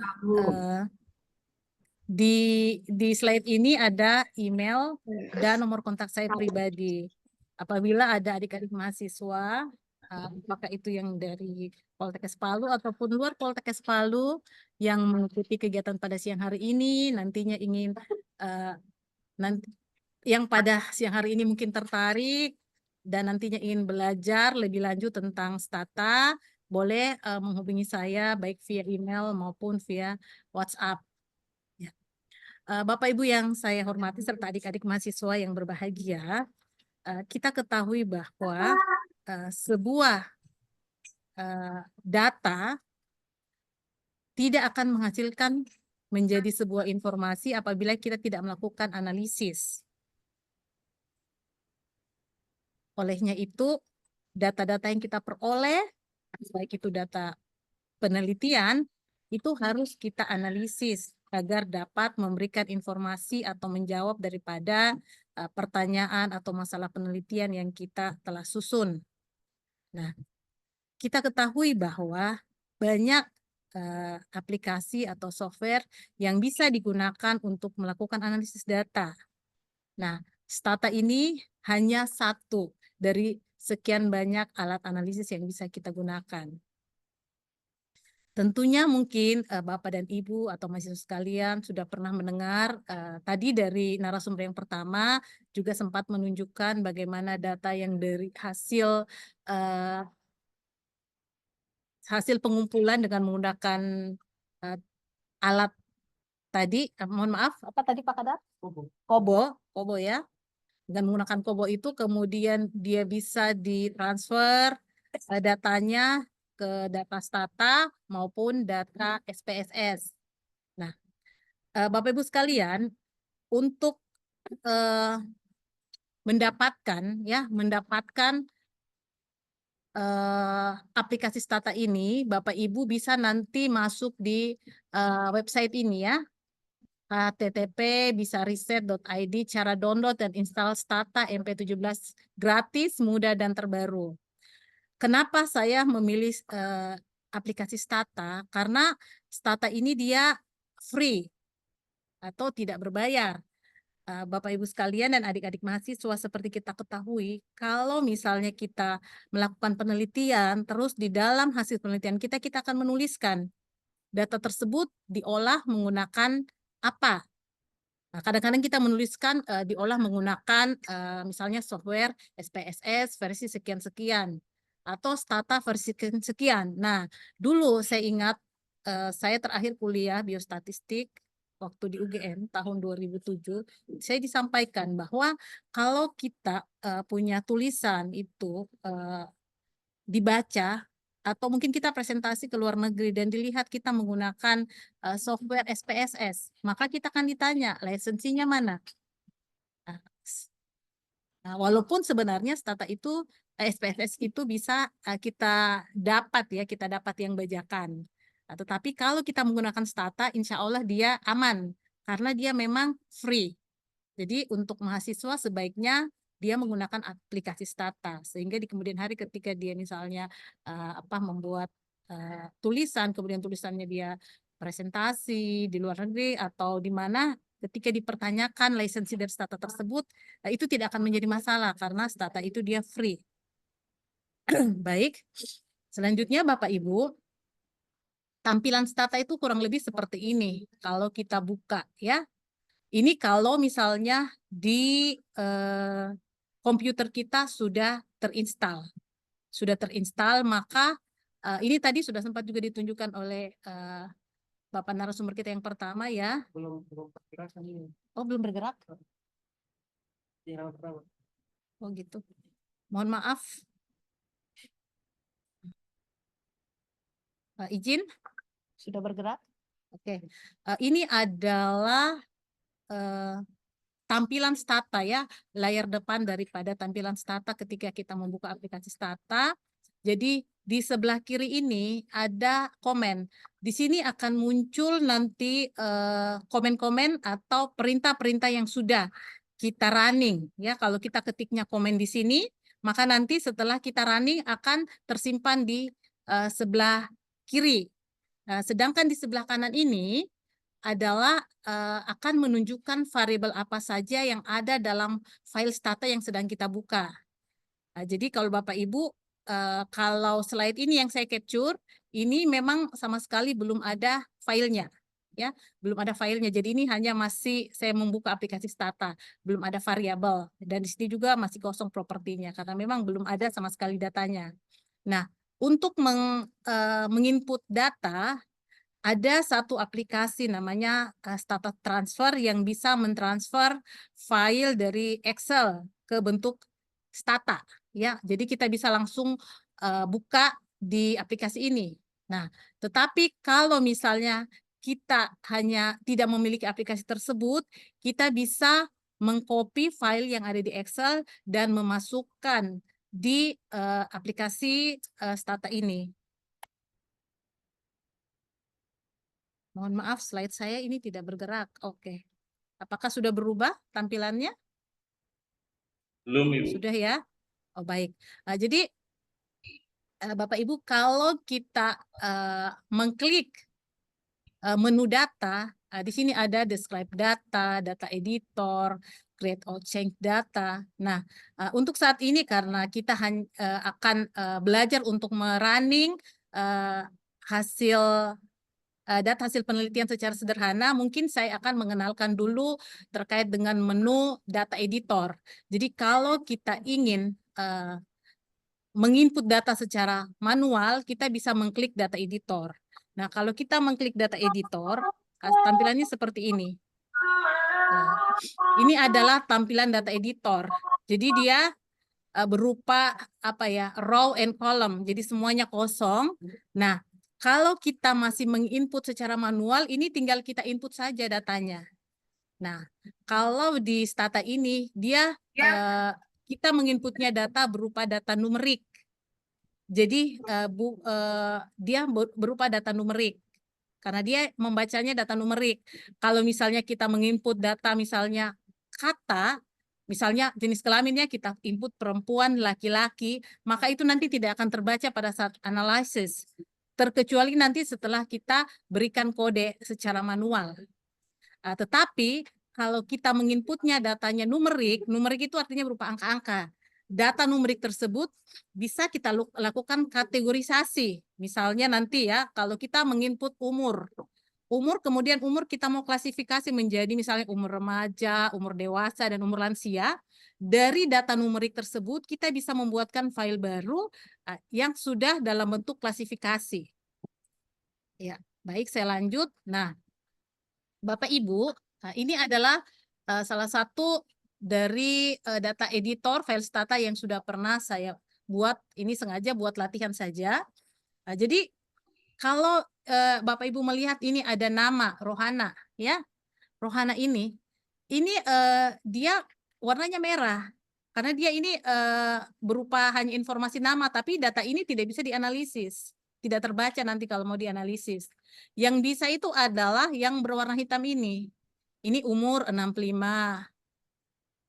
di slide ini ada email dan nomor kontak saya pribadi. Apabila ada adik-adik mahasiswa, apakah itu yang dari Poltekkes Palu ataupun luar Poltekkes Palu yang mengikuti kegiatan pada siang hari ini, nantinya ingin nanti yang pada siang hari ini mungkin tertarik dan nantinya ingin belajar lebih lanjut tentang Stata, boleh menghubungi saya baik via email maupun via WhatsApp. Ya. Bapak Ibu yang saya hormati serta adik-adik mahasiswa yang berbahagia, kita ketahui bahwa sebuah data tidak akan menghasilkan menjadi sebuah informasi apabila kita tidak melakukan analisis. Olehnya itu, data-data yang kita peroleh, baik itu data penelitian, itu harus kita analisis agar dapat memberikan informasi atau menjawab daripada pertanyaan atau masalah penelitian yang kita telah susun. Nah, kita ketahui bahwa banyak aplikasi atau software yang bisa digunakan untuk melakukan analisis data. Nah, Stata ini hanya satu dari sekian banyak alat analisis yang bisa kita gunakan. Tentunya mungkin Bapak dan Ibu atau mahasiswa sekalian sudah pernah mendengar tadi dari narasumber yang pertama juga sempat menunjukkan bagaimana data yang dari hasil pengumpulan dengan menggunakan alat tadi, mohon maaf, apa tadi Pak Kadar? Kobo ya. Dengan menggunakan Kobo itu kemudian dia bisa ditransfer datanya ke data Stata maupun data SPSS. Nah, Bapak Ibu sekalian, untuk mendapatkan aplikasi Stata ini, Bapak Ibu bisa nanti masuk di website ini ya, http bisa riset.id, cara download dan install Stata MP17 gratis, mudah dan terbaru. Kenapa saya memilih aplikasi Stata? Karena Stata ini dia free atau tidak berbayar. Bapak Ibu sekalian dan adik-adik mahasiswa, seperti kita ketahui, kalau misalnya kita melakukan penelitian, terus di dalam hasil penelitian kita akan menuliskan data tersebut diolah menggunakan apa. Nah, kadang-kadang kita menuliskan diolah menggunakan misalnya software SPSS versi sekian-sekian atau Stata versi sekian. Nah, dulu saya ingat saya terakhir kuliah biostatistik waktu di UGM tahun 2007, saya disampaikan bahwa kalau kita punya tulisan itu dibaca, atau mungkin kita presentasi ke luar negeri dan dilihat kita menggunakan software SPSS, maka kita akan ditanya lisensinya mana. Nah, walaupun sebenarnya Stata itu SPSS itu bisa kita dapat yang bajakan. Nah, tetapi kalau kita menggunakan Stata, insya Allah dia aman karena dia memang free. Jadi untuk mahasiswa sebaiknya dia menggunakan aplikasi Stata sehingga di kemudian hari ketika dia misalnya membuat tulisan, kemudian tulisannya dia presentasi di luar negeri atau di mana, ketika dipertanyakan lisensi dari Stata tersebut, itu tidak akan menjadi masalah karena Stata itu dia free. Baik, selanjutnya Bapak Ibu, tampilan Stata itu kurang lebih seperti ini kalau kita buka ya. Ini kalau misalnya di komputer kita sudah terinstall. Maka ini tadi sudah sempat juga ditunjukkan oleh Bapak narasumber kita yang pertama ya. Belum bergerak. Oh, belum bergerak? Oh gitu. Mohon maaf. Izin? Sudah bergerak? Oke. Ini adalah tampilan Stata ya, layar depan daripada tampilan Stata ketika kita membuka aplikasi Stata. Jadi di sebelah kiri ini ada komen. Di sini akan muncul nanti komen-komen atau perintah-perintah yang sudah kita running ya. Kalau kita ketiknya komen di sini, maka nanti setelah kita running akan tersimpan di sebelah kiri. Nah, sedangkan di sebelah kanan ini adalah akan menunjukkan variabel apa saja yang ada dalam file Stata yang sedang kita buka. Nah, jadi kalau Bapak Ibu, kalau slide ini yang saya capture, ini memang sama sekali belum ada filenya, ya, belum ada filenya. Jadi ini hanya masih saya membuka aplikasi Stata, belum ada variabel, dan di sini juga masih kosong propertinya karena memang belum ada sama sekali datanya. Nah, untuk menginput data, ada satu aplikasi namanya Stata Transfer yang bisa mentransfer file dari Excel ke bentuk Stata ya. Jadi kita bisa langsung buka di aplikasi ini. Nah, tetapi kalau misalnya kita hanya tidak memiliki aplikasi tersebut, kita bisa mengcopy file yang ada di Excel dan memasukkan di aplikasi Stata ini. Mohon maaf, slide saya ini tidak bergerak. Oke. Apakah sudah berubah tampilannya? Belum, Ibu. Sudah ya? Oh, baik. Nah, jadi Bapak Ibu, kalau kita mengklik menu data, di sini ada describe data, data editor, create or change data. Nah, untuk saat ini karena kita akan belajar untuk merunning data hasil penelitian secara sederhana, mungkin saya akan mengenalkan dulu terkait dengan menu data editor. Jadi kalau kita ingin menginput data secara manual, kita bisa mengklik data editor. Nah, kalau kita mengklik data editor, tampilannya seperti ini. Ini adalah tampilan data editor. Jadi dia berupa row and column. Jadi semuanya kosong. Nah, kalau kita masih menginput secara manual, ini tinggal kita input saja datanya. Nah, kalau di Stata ini, kita menginputnya data berupa data numerik. Jadi, dia berupa data numerik. Karena dia membacanya data numerik. Kalau misalnya kita menginput data misalnya kata, misalnya jenis kelaminnya kita input perempuan, laki-laki, maka itu nanti tidak akan terbaca pada saat analisis. Terkecuali nanti setelah kita berikan kode secara manual. Tetapi kalau kita menginputnya datanya numerik itu artinya berupa angka-angka. Data numerik tersebut bisa kita lakukan kategorisasi. Misalnya nanti ya, kalau kita menginput umur kemudian umur kita mau klasifikasi menjadi misalnya umur remaja, umur dewasa, dan umur lansia. Dari data numerik tersebut kita bisa membuatkan file baru yang sudah dalam bentuk klasifikasi. Ya, baik, saya lanjut. Nah, Bapak Ibu, ini adalah salah satu dari data editor file stata yang sudah pernah saya buat. Ini sengaja buat latihan saja. Jadi kalau Bapak Ibu melihat ini ada nama Rohana, ya, Rohana ini dia warnanya merah karena dia ini berupa hanya informasi nama, tapi data ini tidak bisa dianalisis, tidak terbaca nanti kalau mau dianalisis. Yang bisa itu adalah yang berwarna hitam ini. Ini umur 65.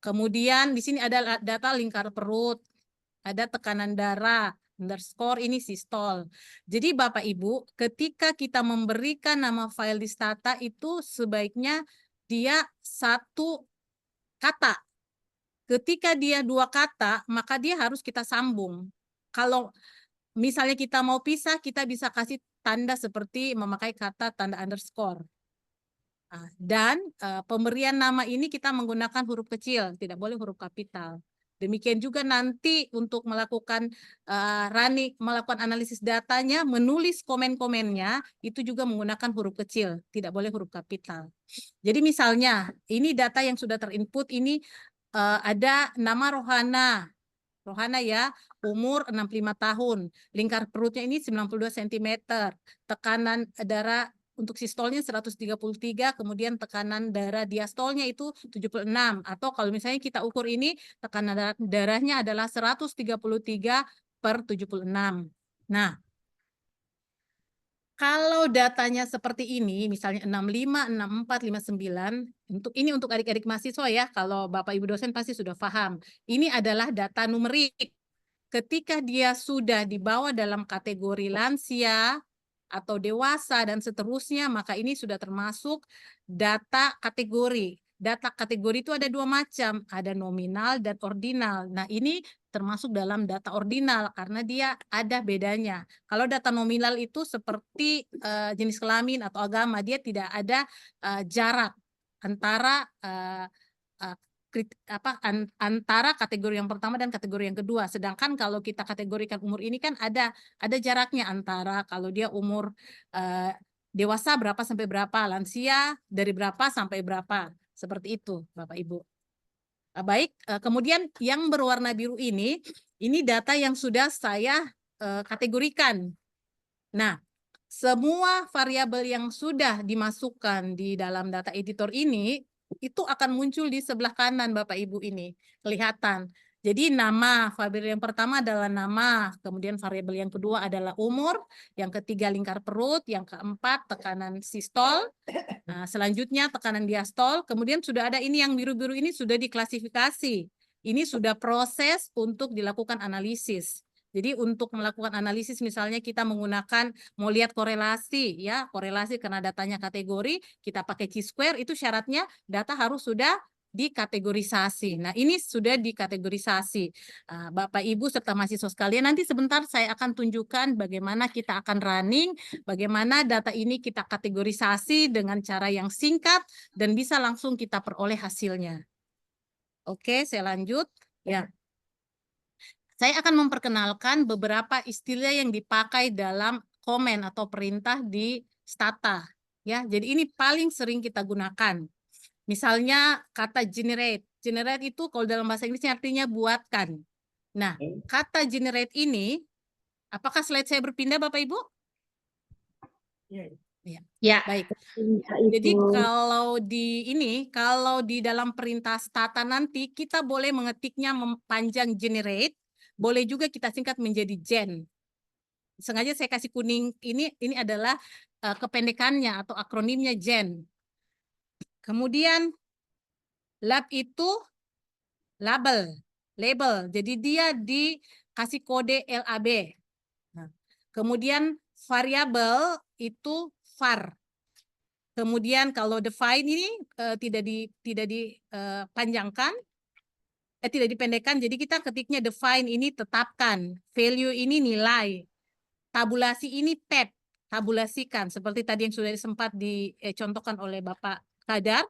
Kemudian di sini ada data lingkar perut, ada tekanan darah, underscore ini sistol. Jadi Bapak Ibu, ketika kita memberikan nama file di stata itu sebaiknya dia satu kata. Ketika dia dua kata, maka dia harus kita sambung. Kalau misalnya kita mau pisah, kita bisa kasih tanda seperti memakai kata tanda underscore. Dan pemberian nama ini kita menggunakan huruf kecil, tidak boleh huruf kapital. Demikian juga nanti untuk melakukan melakukan analisis datanya, menulis komen-komennya, itu juga menggunakan huruf kecil, tidak boleh huruf kapital. Jadi misalnya, ini data yang sudah terinput, ini ada nama Rohana. Rohana ya, umur 65 tahun, lingkar perutnya ini 92 cm, tekanan darah untuk sistolnya 133, kemudian tekanan darah diastolnya itu 76, atau kalau misalnya kita ukur ini tekanan darahnya adalah 133/76. Nah, kalau datanya seperti ini, misalnya 65, 64, 59, untuk adik-adik mahasiswa ya, kalau Bapak Ibu dosen pasti sudah paham. Ini adalah data numerik. Ketika dia sudah dibawa dalam kategori lansia atau dewasa dan seterusnya, maka ini sudah termasuk data kategori. Data kategori itu ada dua macam, ada nominal dan ordinal. Nah, ini termasuk dalam data ordinal karena dia ada bedanya. Kalau data nominal itu seperti jenis kelamin atau agama, dia tidak ada jarak antara antara kategori yang pertama dan kategori yang kedua. Sedangkan kalau kita kategorikan umur ini kan ada jaraknya antara kalau dia umur dewasa berapa sampai berapa, lansia dari berapa sampai berapa. Seperti itu, Bapak Ibu. Baik, kemudian yang berwarna biru ini data yang sudah saya kategorikan. Nah, semua variabel yang sudah dimasukkan di dalam data editor ini itu akan muncul di sebelah kanan Bapak Ibu ini, kelihatan. Jadi nama variabel yang pertama adalah nama, kemudian variabel yang kedua adalah umur, yang ketiga lingkar perut, yang keempat tekanan sistol, nah, selanjutnya tekanan diastol, kemudian sudah ada ini yang biru-biru ini sudah diklasifikasi. Ini sudah proses untuk dilakukan analisis. Jadi untuk melakukan analisis misalnya kita menggunakan mau lihat korelasi ya, korelasi karena datanya kategori, kita pakai chi-square itu syaratnya data harus sudah dikategorisasi. Nah, ini sudah dikategorisasi. Bapak Ibu serta mahasiswa sekalian, nanti sebentar saya akan tunjukkan bagaimana kita akan running, bagaimana data ini kita kategorisasi dengan cara yang singkat dan bisa langsung kita peroleh hasilnya. Oke, saya lanjut. Ya. Saya akan memperkenalkan beberapa istilah yang dipakai dalam komen atau perintah di stata. Ya, jadi ini paling sering kita gunakan. Misalnya kata generate. Generate itu kalau dalam bahasa Inggris artinya buatkan. Nah, kata generate ini, apakah slide saya berpindah Bapak Ibu? Ya, baik. Jadi kalau di dalam perintah stata nanti kita boleh mengetiknya panjang generate. Boleh juga kita singkat menjadi gen. Sengaja saya kasih kuning ini adalah kependekannya atau akronimnya gen. Kemudian lab itu label. Jadi dia dikasih kode LAB. Nah, kemudian variabel itu var. Kemudian kalau define ini tidak dipanjangkan. Tidak dipendekkan, jadi kita ketiknya define ini tetapkan, value ini nilai, tabulasi ini tab, tabulasikan, seperti tadi yang sudah sempat dicontohkan oleh Bapak Kadar.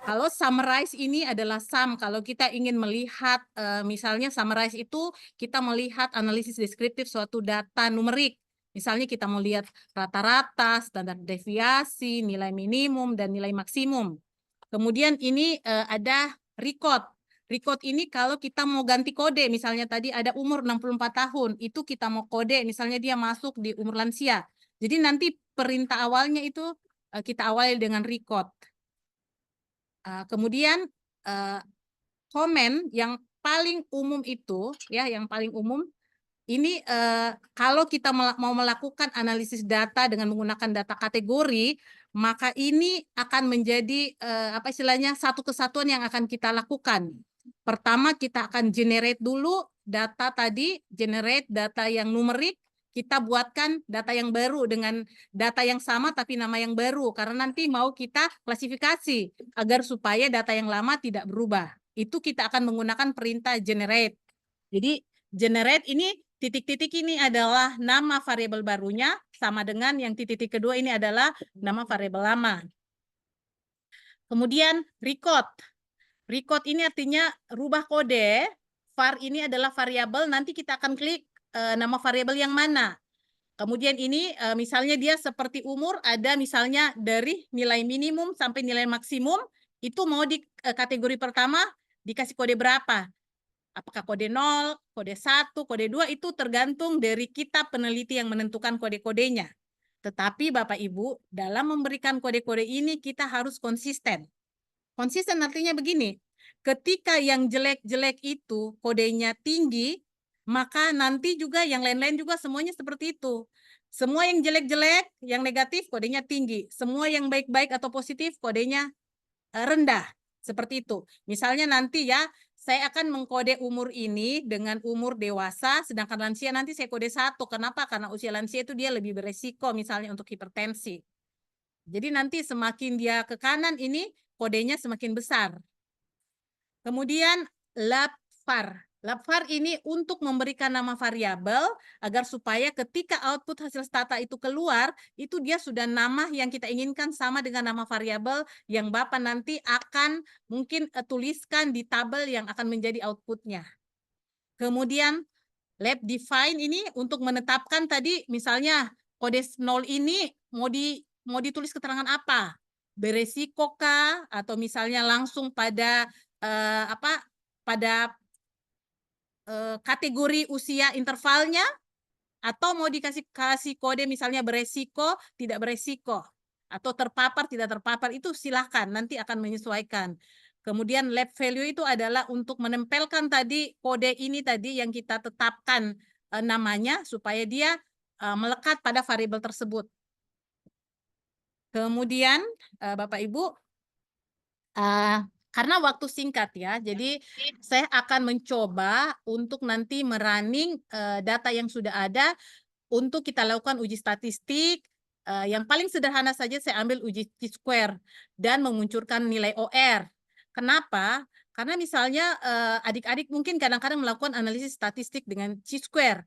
Kalau summarize ini adalah sum, kalau kita ingin melihat, misalnya summarize itu kita melihat analisis deskriptif suatu data numerik, Misalnya kita mau lihat rata-rata, standar deviasi, nilai minimum, dan nilai maksimum. Kemudian ini ada record. Record ini kalau kita mau ganti kode, misalnya tadi ada umur 64 tahun, itu kita mau kode, misalnya dia masuk di umur lansia. Jadi nanti perintah awalnya itu kita awali dengan record. Kemudian komen yang paling umum itu, ya, yang paling umum, ini kalau kita mau melakukan analisis data dengan menggunakan data kategori, maka ini akan menjadi apa istilahnya satu kesatuan yang akan kita lakukan. Pertama kita akan generate dulu data tadi, generate data yang numerik, kita buatkan data yang baru dengan data yang sama tapi nama yang baru, karena nanti mau kita klasifikasi agar supaya data yang lama tidak berubah. Itu kita akan menggunakan perintah generate. Jadi generate ini titik-titik ini adalah nama variabel barunya, sama dengan yang titik-titik kedua ini adalah nama variabel lama. Kemudian record. Record ini artinya rubah kode. Var ini adalah variabel, nanti kita akan klik nama variabel yang mana. Kemudian ini misalnya dia seperti umur, ada misalnya dari nilai minimum sampai nilai maksimum, itu mau di kategori pertama dikasih kode berapa? Apakah kode 0, kode 1, kode 2, itu tergantung dari kita peneliti yang menentukan kode-kodenya. Tetapi Bapak Ibu, dalam memberikan kode-kode ini kita harus konsisten. Konsisten artinya begini, ketika yang jelek-jelek itu kodenya tinggi, maka nanti juga yang lain-lain juga semuanya seperti itu. Semua yang jelek-jelek, yang negatif kodenya tinggi. Semua yang baik-baik atau positif kodenya rendah. Seperti itu. Misalnya nanti ya, saya akan mengkode umur ini dengan umur dewasa, sedangkan lansia nanti saya kode 1. Kenapa? Karena usia lansia itu dia lebih beresiko misalnya untuk hipertensi. Jadi nanti semakin dia ke kanan ini, kodenya semakin besar. Kemudian labvar. Labvar ini untuk memberikan nama variabel agar supaya ketika output hasil stata itu keluar, itu dia sudah nama yang kita inginkan sama dengan nama variabel yang Bapak nanti akan mungkin tuliskan di tabel yang akan menjadi outputnya. Kemudian lab define ini untuk menetapkan tadi misalnya kode 0 ini mau ditulis keterangan apa? Beresiko kah? Atau misalnya langsung pada pada kategori usia intervalnya, atau mau kasih kode misalnya beresiko, tidak beresiko, atau terpapar, tidak terpapar, itu silahkan, nanti akan menyesuaikan. Kemudian lab value itu adalah untuk menempelkan tadi kode ini tadi yang kita tetapkan namanya supaya dia melekat pada variabel tersebut. Kemudian Bapak Ibu, karena waktu singkat ya, jadi saya akan mencoba untuk nanti merunning data yang sudah ada untuk kita lakukan uji statistik. Yang paling sederhana saja saya ambil uji chi-square dan memunculkan nilai OR. Kenapa? Karena misalnya adik-adik mungkin kadang-kadang melakukan analisis statistik dengan chi-square.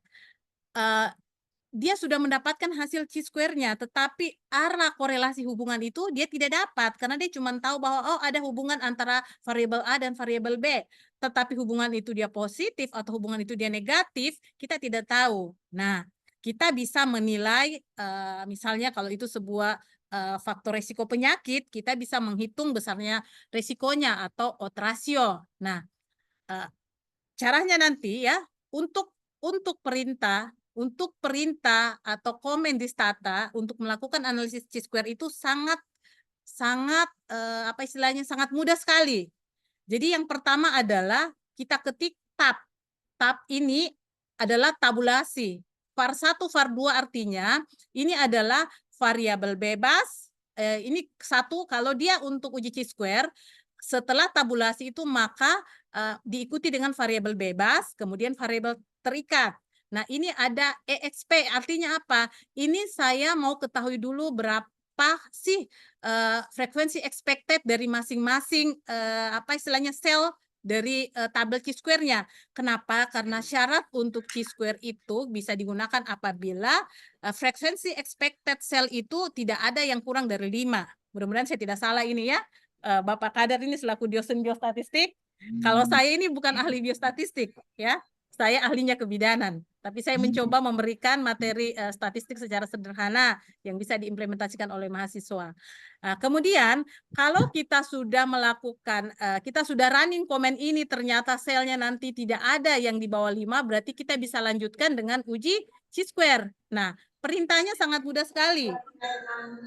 Dia sudah mendapatkan hasil chi-square-nya, tetapi arah korelasi hubungan itu dia tidak dapat, karena dia cuma tahu bahwa oh ada hubungan antara variabel A dan variabel B, tetapi hubungan itu dia positif atau hubungan itu dia negatif, kita tidak tahu. Nah, kita bisa menilai, misalnya kalau itu sebuah faktor resiko penyakit, kita bisa menghitung besarnya resikonya atau odds ratio. Nah, caranya nanti ya, untuk perintah atau komen di stata untuk melakukan analisis chi-square itu sangat apa istilahnya sangat mudah sekali. Jadi yang pertama adalah kita ketik tab. Tab ini adalah tabulasi. var 1, var 2 artinya ini adalah variabel bebas. Ini satu, kalau dia untuk uji chi-square, setelah tabulasi itu maka diikuti dengan variabel bebas, kemudian variabel terikat. Nah, ini ada EXP, artinya apa? Ini saya mau ketahui dulu berapa sih frekuensi expected dari masing-masing apa istilahnya sel dari tabel chi-square-nya. Kenapa? Karena syarat untuk chi-square itu bisa digunakan apabila frekuensi expected sel itu tidak ada yang kurang dari 5. Mudah-mudahan saya tidak salah ini ya. Bapak Kadar ini selaku dosen biostatistik. Kalau saya ini bukan ahli biostatistik ya. Saya ahlinya kebidanan. Tapi saya mencoba memberikan materi statistik secara sederhana yang bisa diimplementasikan oleh mahasiswa. Kemudian kalau kita sudah melakukan, kita sudah running komen ini, ternyata selnya nanti tidak ada yang di bawah 5, berarti kita bisa lanjutkan dengan uji chi-square. Nah, perintahnya sangat mudah sekali.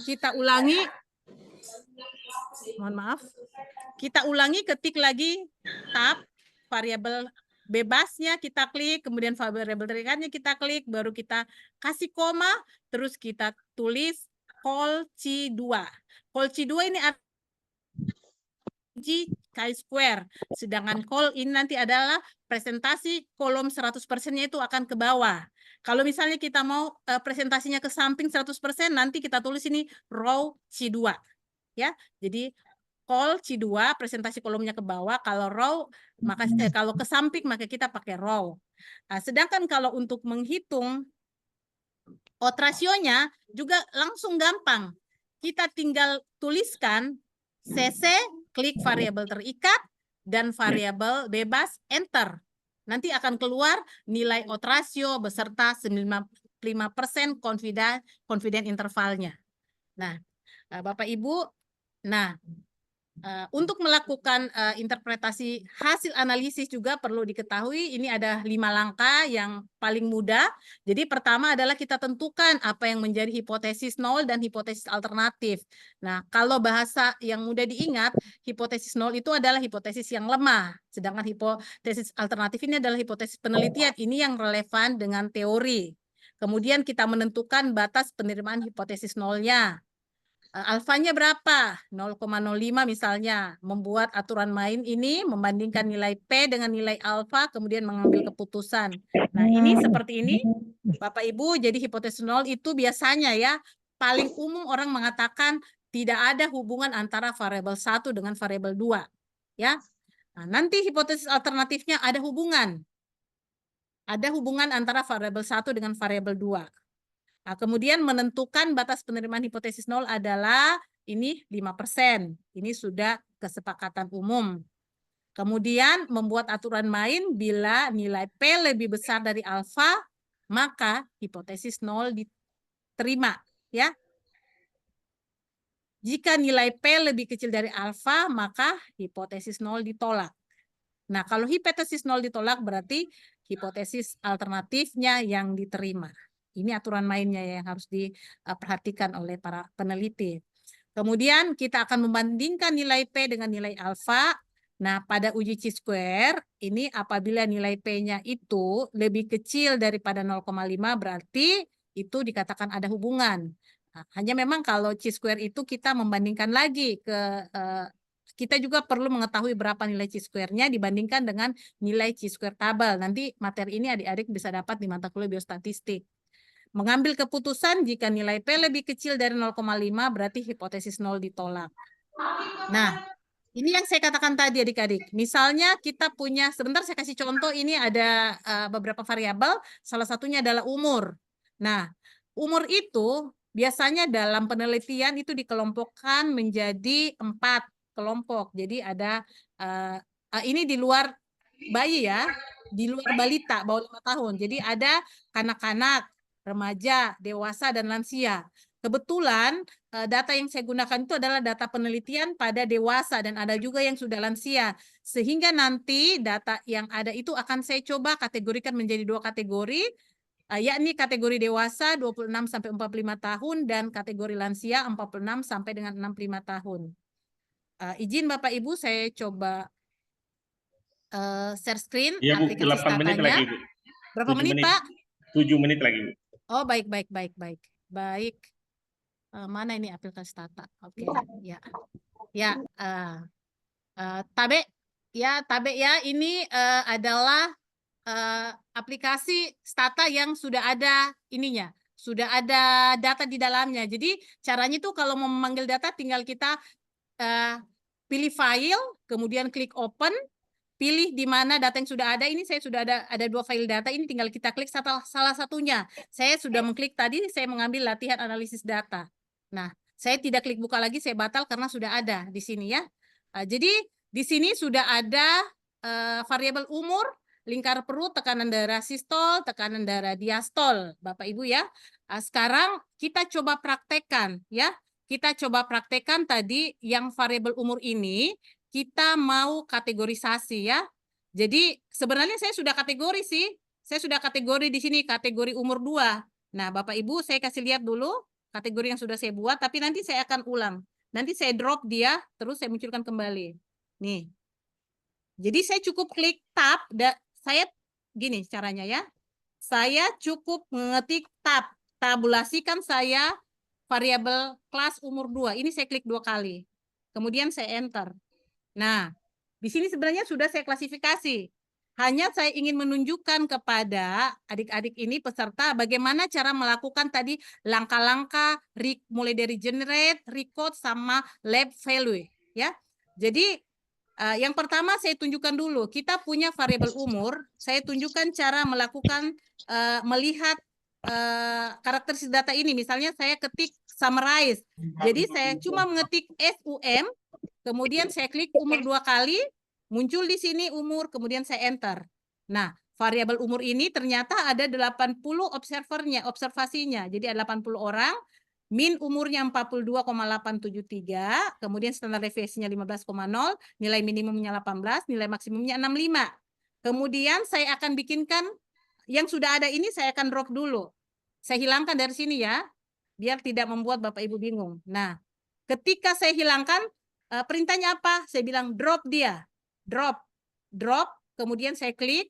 Kita ulangi, mohon maaf. Kita ulangi, ketik lagi tab, variabel bebasnya kita klik, kemudian variabel terikatnya kita klik, baru kita kasih koma, terus kita tulis call chi2. Call chi2 ini uji chi-square. Sedangkan call ini nanti adalah presentasi kolom 100%-nya itu akan ke bawah. Kalau misalnya kita mau presentasinya ke samping 100%, nanti kita tulis ini row chi2. Ya, jadi call chi2 presentasi kolomnya ke bawah, kalau row maka kalau ke samping maka kita pakai row. Sedangkan kalau untuk menghitung rasionya juga langsung gampang. Kita tinggal tuliskan CC, klik variabel terikat dan variabel bebas, enter. Nanti akan keluar nilai rasio beserta 95% confident intervalnya. Nah, Bapak Ibu, untuk melakukan interpretasi hasil analisis juga perlu diketahui ini ada 5 langkah yang paling mudah. Jadi pertama adalah kita tentukan apa yang menjadi hipotesis nol dan hipotesis alternatif. Nah, kalau bahasa yang mudah diingat, hipotesis nol itu adalah hipotesis yang lemah. Sedangkan hipotesis alternatif ini adalah hipotesis penelitian. Ini yang relevan dengan teori. Kemudian kita menentukan batas penerimaan hipotesis nolnya. Alfanya berapa? 0,05 misalnya. Membuat aturan main ini, membandingkan nilai P dengan nilai alfa, kemudian mengambil keputusan. Nah, ini seperti ini, Bapak Ibu. Jadi hipotesis nol itu biasanya ya, paling umum orang mengatakan tidak ada hubungan antara variabel 1 dengan variabel 2. Ya. Nah, nanti hipotesis alternatifnya ada hubungan. Ada hubungan antara variabel 1 dengan variabel 2. Nah, kemudian menentukan batas penerimaan hipotesis nol adalah ini 5%. Ini sudah kesepakatan umum. Kemudian membuat aturan main bila nilai P lebih besar dari alfa, maka hipotesis nol diterima. Ya. Jika nilai P lebih kecil dari alfa, maka hipotesis nol ditolak. Nah, kalau hipotesis nol ditolak berarti hipotesis alternatifnya yang diterima. Ini aturan mainnya yang harus diperhatikan oleh para peneliti. Kemudian kita akan membandingkan nilai P dengan nilai alfa. Nah, pada uji chi-square, ini apabila nilai P-nya itu lebih kecil daripada 0,5, berarti itu dikatakan ada hubungan. Nah, hanya memang kalau chi-square itu kita membandingkan lagi kita juga perlu mengetahui berapa nilai chi-square-nya dibandingkan dengan nilai chi-square tabel. Nanti materi ini adik-adik bisa dapat di mata kuliah biostatistik. Mengambil keputusan jika nilai P lebih kecil dari 0,5 berarti hipotesis nol ditolak. Nah, ini yang saya katakan tadi adik-adik. Misalnya kita punya, sebentar saya kasih contoh, ini ada beberapa variabel, salah satunya adalah umur. Nah, umur itu biasanya dalam penelitian itu dikelompokkan menjadi 4 kelompok. Jadi ada, ini di luar bayi ya, di luar balita, bawah 5 tahun. Jadi ada kanak-kanak, remaja, dewasa, dan lansia. Kebetulan data yang saya gunakan itu adalah data penelitian pada dewasa dan ada juga yang sudah lansia. Sehingga nanti data yang ada itu akan saya coba kategorikan menjadi 2 kategori, yakni kategori dewasa 26 sampai 45 tahun dan kategori lansia 46 sampai dengan 65 tahun. Izin Bapak Ibu saya coba share screen Ya, Bu, aplikasi 8 menit statanya. lagi, Bu. Berapa 7 menit, menit. Pak? 7 menit lagi, Bu. Oh, baik. Mana ini aplikasi Tata? Oke, ya. Ya, Tabe ya, ini adalah aplikasi Stata yang sudah ada ininya. Sudah ada data di dalamnya. Jadi caranya itu kalau mau memanggil data tinggal kita pilih file, kemudian klik open, pilih di mana data yang sudah ada. Ini saya sudah ada 2 file data, ini tinggal kita klik salah satunya. Saya sudah mengklik tadi, saya mengambil latihan analisis data. Nah, saya tidak klik buka lagi, saya batal karena sudah ada di sini ya. Jadi di sini sudah ada variabel umur lingkar perut, tekanan darah sistol, tekanan darah diastol, Bapak Ibu ya. Sekarang kita coba praktekkan ya. Kita coba praktekkan tadi yang variabel umur ini kita mau kategorisasi ya. Jadi sebenarnya saya sudah kategori sih. Saya sudah kategori di sini kategori umur 2. Nah, Bapak Ibu saya kasih lihat dulu kategori yang sudah saya buat, tapi nanti saya akan ulang. Nanti saya drop dia, terus saya munculkan kembali. Nih. Jadi saya cukup klik tab, saya gini caranya ya. Saya cukup mengetik tab, tabulasikan saya variabel kelas umur 2. Ini saya klik 2 kali. Kemudian saya enter. Nah, di sini sebenarnya sudah saya klasifikasi. Hanya saya ingin menunjukkan kepada adik-adik ini peserta bagaimana cara melakukan tadi langkah-langkah mulai dari generate, record, sama lab value. Ya. Jadi yang pertama saya tunjukkan dulu, kita punya variabel umur, saya tunjukkan cara melakukan melihat karakteristik data ini. Misalnya saya ketik summarize. Jadi saya cuma mengetik SUM, kemudian saya klik umur 2 kali, muncul di sini umur, kemudian saya enter. Nah, variabel umur ini ternyata ada 80 observasinya. Jadi ada 80 orang, min umurnya 42,873, kemudian standar deviasinya 15,0, nilai minimumnya 18, nilai maksimumnya 65. Kemudian saya akan bikinkan yang sudah ada ini, saya akan drop dulu. Saya hilangkan dari sini ya, biar tidak membuat Bapak Ibu bingung. Nah, ketika saya hilangkan, perintahnya apa? Saya bilang drop dia. Drop, kemudian saya klik,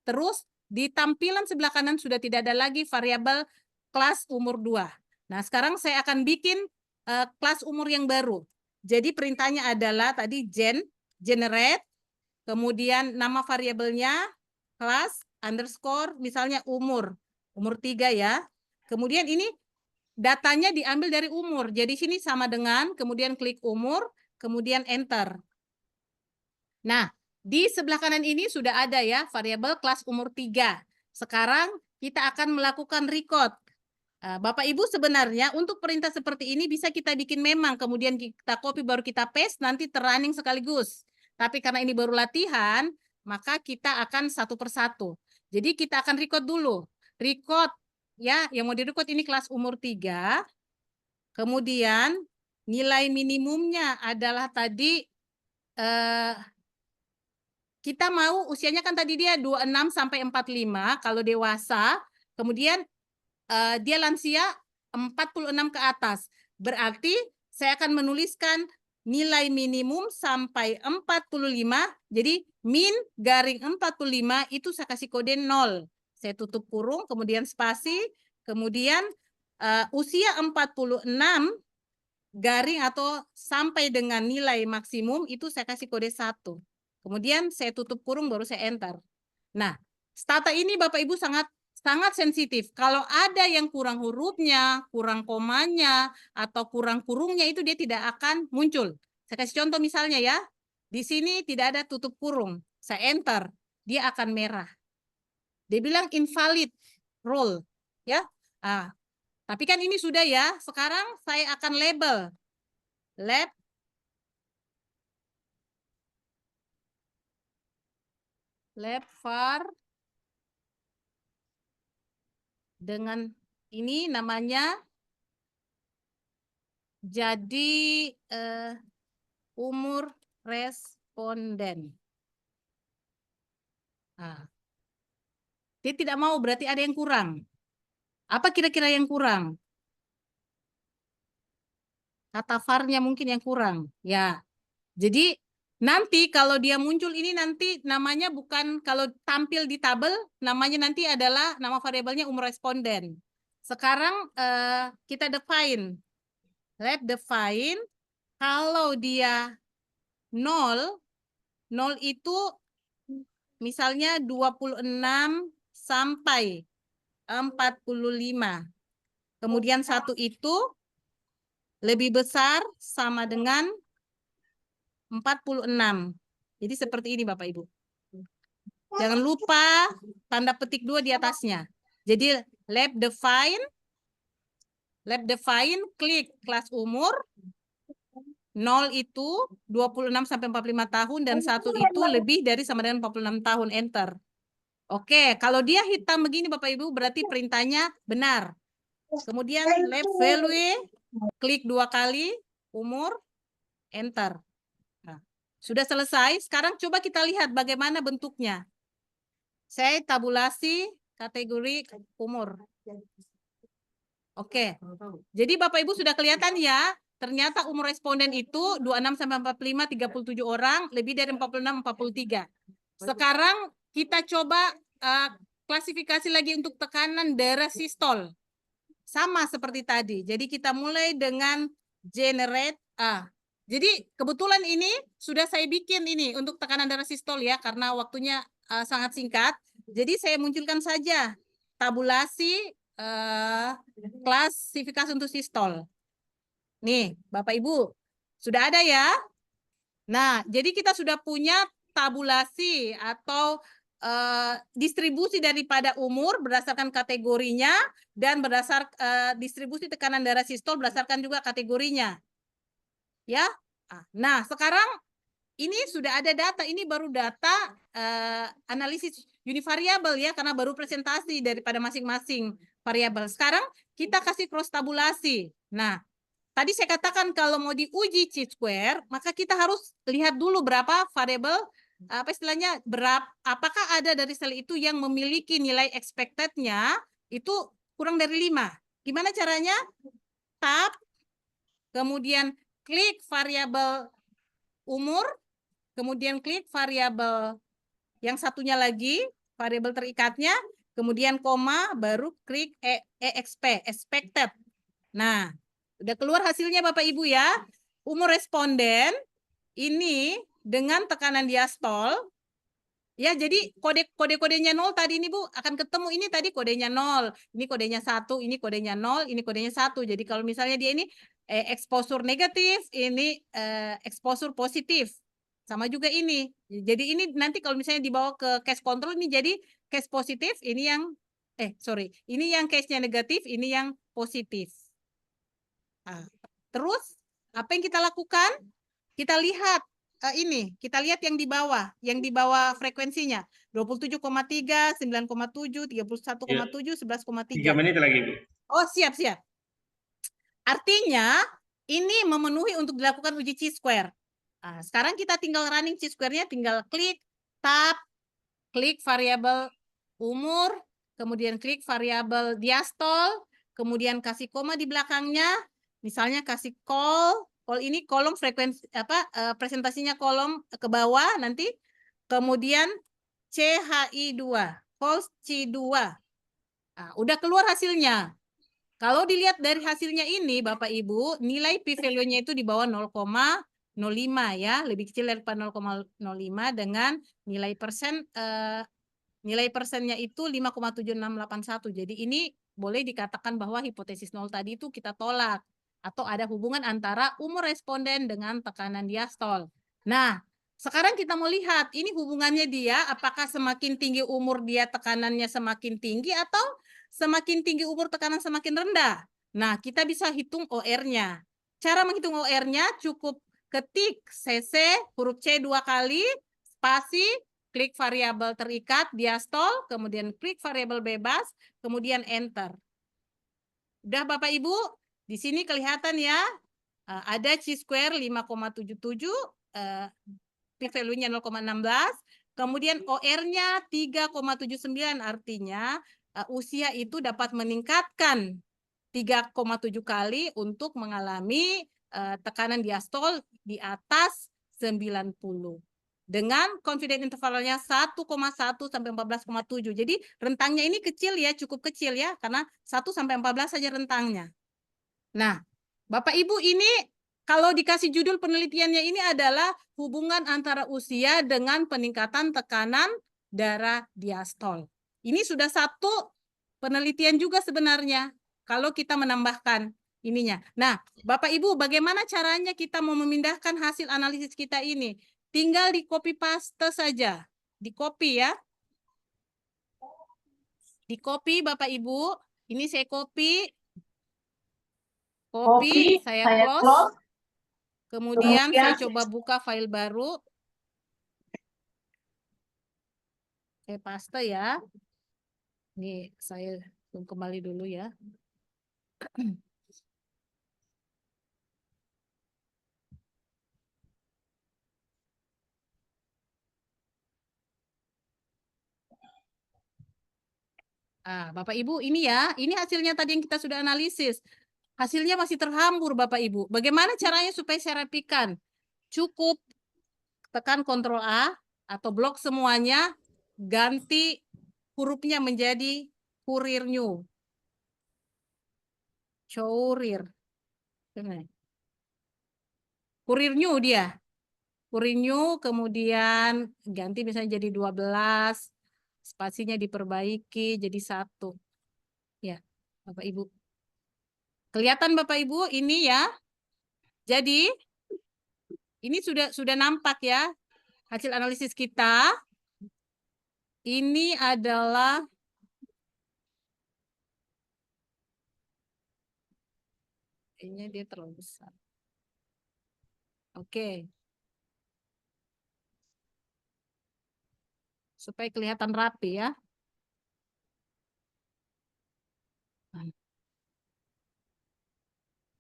terus di tampilan sebelah kanan sudah tidak ada lagi variabel kelas umur 2. Nah, sekarang saya akan bikin kelas umur yang baru. Jadi perintahnya adalah tadi generate, kemudian nama variabelnya kelas underscore misalnya umur 3 ya. Kemudian ini datanya diambil dari umur. Jadi sini sama dengan kemudian klik umur, kemudian enter. Nah, di sebelah kanan ini sudah ada ya variabel kelas umur 3. Sekarang kita akan melakukan record. Bapak Ibu sebenarnya untuk perintah seperti ini bisa kita bikin memang, kemudian kita copy baru kita paste, nanti terrunning sekaligus. Tapi karena ini baru latihan, maka kita akan satu persatu. Jadi kita akan record dulu. Record ya, yang mau direcord ini kelas umur 3. Kemudian nilai minimumnya adalah tadi kita mau usianya kan tadi dia 26 sampai 45 kalau dewasa, kemudian dia lansia 46 ke atas. Berarti saya akan menuliskan nilai minimum sampai 45. Jadi min garing 45 itu saya kasih kode 0. Saya tutup kurung, kemudian spasi, kemudian usia 46 garing atau sampai dengan nilai maksimum itu saya kasih kode 1. Kemudian saya tutup kurung baru saya enter. Nah, stata ini Bapak Ibu sangat sensitif. Kalau ada yang kurang hurufnya, kurang komanya, atau kurang kurungnya itu dia tidak akan muncul. Saya kasih contoh misalnya ya. Di sini tidak ada tutup kurung. Saya enter, dia akan merah. Dia bilang invalid role. Ya. Tapi kan ini sudah ya. Sekarang saya akan label. Lab var dengan ini namanya jadi umur responden. Dia tidak mau, berarti ada yang kurang. Apa kira-kira yang kurang? Kata var-nya mungkin yang kurang. Ya, jadi nanti kalau dia muncul ini nanti namanya bukan, kalau tampil di tabel namanya nanti adalah nama variabelnya umur responden. Sekarang kita define. Let define kalau dia 0 itu misalnya 26 sampai 45. Kemudian 1 itu lebih besar sama dengan 46. Jadi seperti ini Bapak Ibu. Jangan lupa tanda petik 2 di atasnya. Jadi lab define, klik kelas umur. 0 itu 26 sampai 45 tahun dan 1 itu lebih dari sama dengan 46 tahun, enter. Oke, kalau dia hitam begini Bapak Ibu berarti perintahnya benar. Kemudian left value, klik 2 kali, umur, enter. Nah, sudah selesai, sekarang coba kita lihat bagaimana bentuknya. Saya tabulasi kategori umur. Oke, jadi Bapak Ibu sudah kelihatan ya, ternyata umur responden itu 26 sampai 45, 37 orang, lebih dari 46, 43. Sekarang kita coba klasifikasi lagi untuk tekanan darah sistol. Sama seperti tadi. Jadi kita mulai dengan generate A. Jadi kebetulan ini sudah saya bikin ini untuk tekanan darah sistol ya, karena waktunya sangat singkat. Jadi saya munculkan saja tabulasi klasifikasi untuk sistol. Nih, Bapak Ibu, sudah ada ya? Nah, jadi kita sudah punya tabulasi atau distribusi daripada umur berdasarkan kategorinya dan distribusi tekanan darah sistol berdasarkan juga kategorinya. Ya. Nah, sekarang ini sudah ada data, ini baru data analisis univariabel ya, karena baru presentasi daripada masing-masing variabel. Sekarang kita kasih cross tabulasi. Nah, tadi saya katakan kalau mau diuji chi-square, maka kita harus lihat dulu berapa variabel, apakah ada dari sel itu yang memiliki nilai expected-nya itu kurang dari 5. Gimana caranya? Tab, kemudian klik variabel umur, kemudian klik variabel yang satunya lagi, variabel terikatnya, kemudian koma, baru klik EXP, expected. Nah, udah keluar hasilnya Bapak Ibu ya. Umur responden ini dengan tekanan diastol, ya jadi kode-kodenya 0 tadi ini Bu, akan ketemu ini tadi kodenya 0, ini kodenya 1, ini kodenya 0, ini kodenya 1. Jadi kalau misalnya dia ini exposure negatif, ini exposure positif. Sama juga ini. Jadi ini nanti kalau misalnya dibawa ke case control ini jadi case positif, ini yang ini yang case-nya negatif, ini yang positif. Nah, terus apa yang kita lakukan? Kita lihat kita lihat yang di bawah frekuensinya 27,3, 9,7, 31,7, 11,3. 3 menit lagi Bu. Oh siap. Artinya ini memenuhi untuk dilakukan uji chi-square. Nah, sekarang kita tinggal running chi-square-nya, tinggal klik tab, klik variabel umur, kemudian klik variabel diastol, kemudian kasih koma di belakangnya, misalnya kasih call ini kolom frekuensi presentasinya kolom ke bawah nanti, kemudian CHI2, call C2. Nah, udah keluar hasilnya. Kalau dilihat dari hasilnya ini Bapak Ibu, nilai p-value-nya itu di bawah 0,05 ya, lebih kecil daripada 0,05 dengan nilai persennya itu 5,7681. Jadi ini boleh dikatakan bahwa hipotesis 0 tadi itu kita tolak atau ada hubungan antara umur responden dengan tekanan diastol. Nah, sekarang kita mau lihat ini hubungannya dia apakah semakin tinggi umur dia tekanannya semakin tinggi atau semakin tinggi umur tekanan semakin rendah. Nah, kita bisa hitung OR-nya. Cara menghitung OR-nya cukup ketik CC huruf C 2 kali, spasi, klik variabel terikat diastol, kemudian klik variabel bebas, kemudian enter. Udah Bapak Ibu, di sini kelihatan ya, ada chi-square 5,77, p-value-nya 0,16, kemudian OR-nya 3,79, artinya usia itu dapat meningkatkan 3,7 kali untuk mengalami tekanan diastol di atas 90. Dengan confidence intervalnya 1,1 sampai 14,7. Jadi rentangnya ini kecil ya, cukup kecil ya, karena 1 sampai 14 saja rentangnya. Nah, Bapak Ibu ini kalau dikasih judul penelitiannya ini adalah hubungan antara usia dengan peningkatan tekanan darah diastol. Ini sudah satu penelitian juga sebenarnya kalau kita menambahkan ininya. Nah, Bapak Ibu, bagaimana caranya kita mau memindahkan hasil analisis kita ini? Tinggal di copy paste saja. Di copy ya. Di copy Bapak Ibu. Ini saya copy. Copy, saya close. Kemudian saya coba buka file baru. Saya paste ya. Nih, saya zoom kembali dulu ya. Bapak Ibu, ini ya, ini hasilnya tadi yang kita sudah analisis. Hasilnya masih terhambur Bapak Ibu. Bagaimana caranya supaya saya rapikan? Cukup tekan Ctrl A atau blok semuanya, ganti hurufnya menjadi Courier New. Courier. Courier New dia. Courier New, kemudian ganti misalnya jadi 12, spasinya diperbaiki jadi 1. Ya, Bapak Ibu. Kelihatan Bapak Ibu ini ya. Jadi ini sudah nampak ya hasil analisis kita. Ini adalah ini dia terlalu besar. Oke. Supaya kelihatan rapi ya.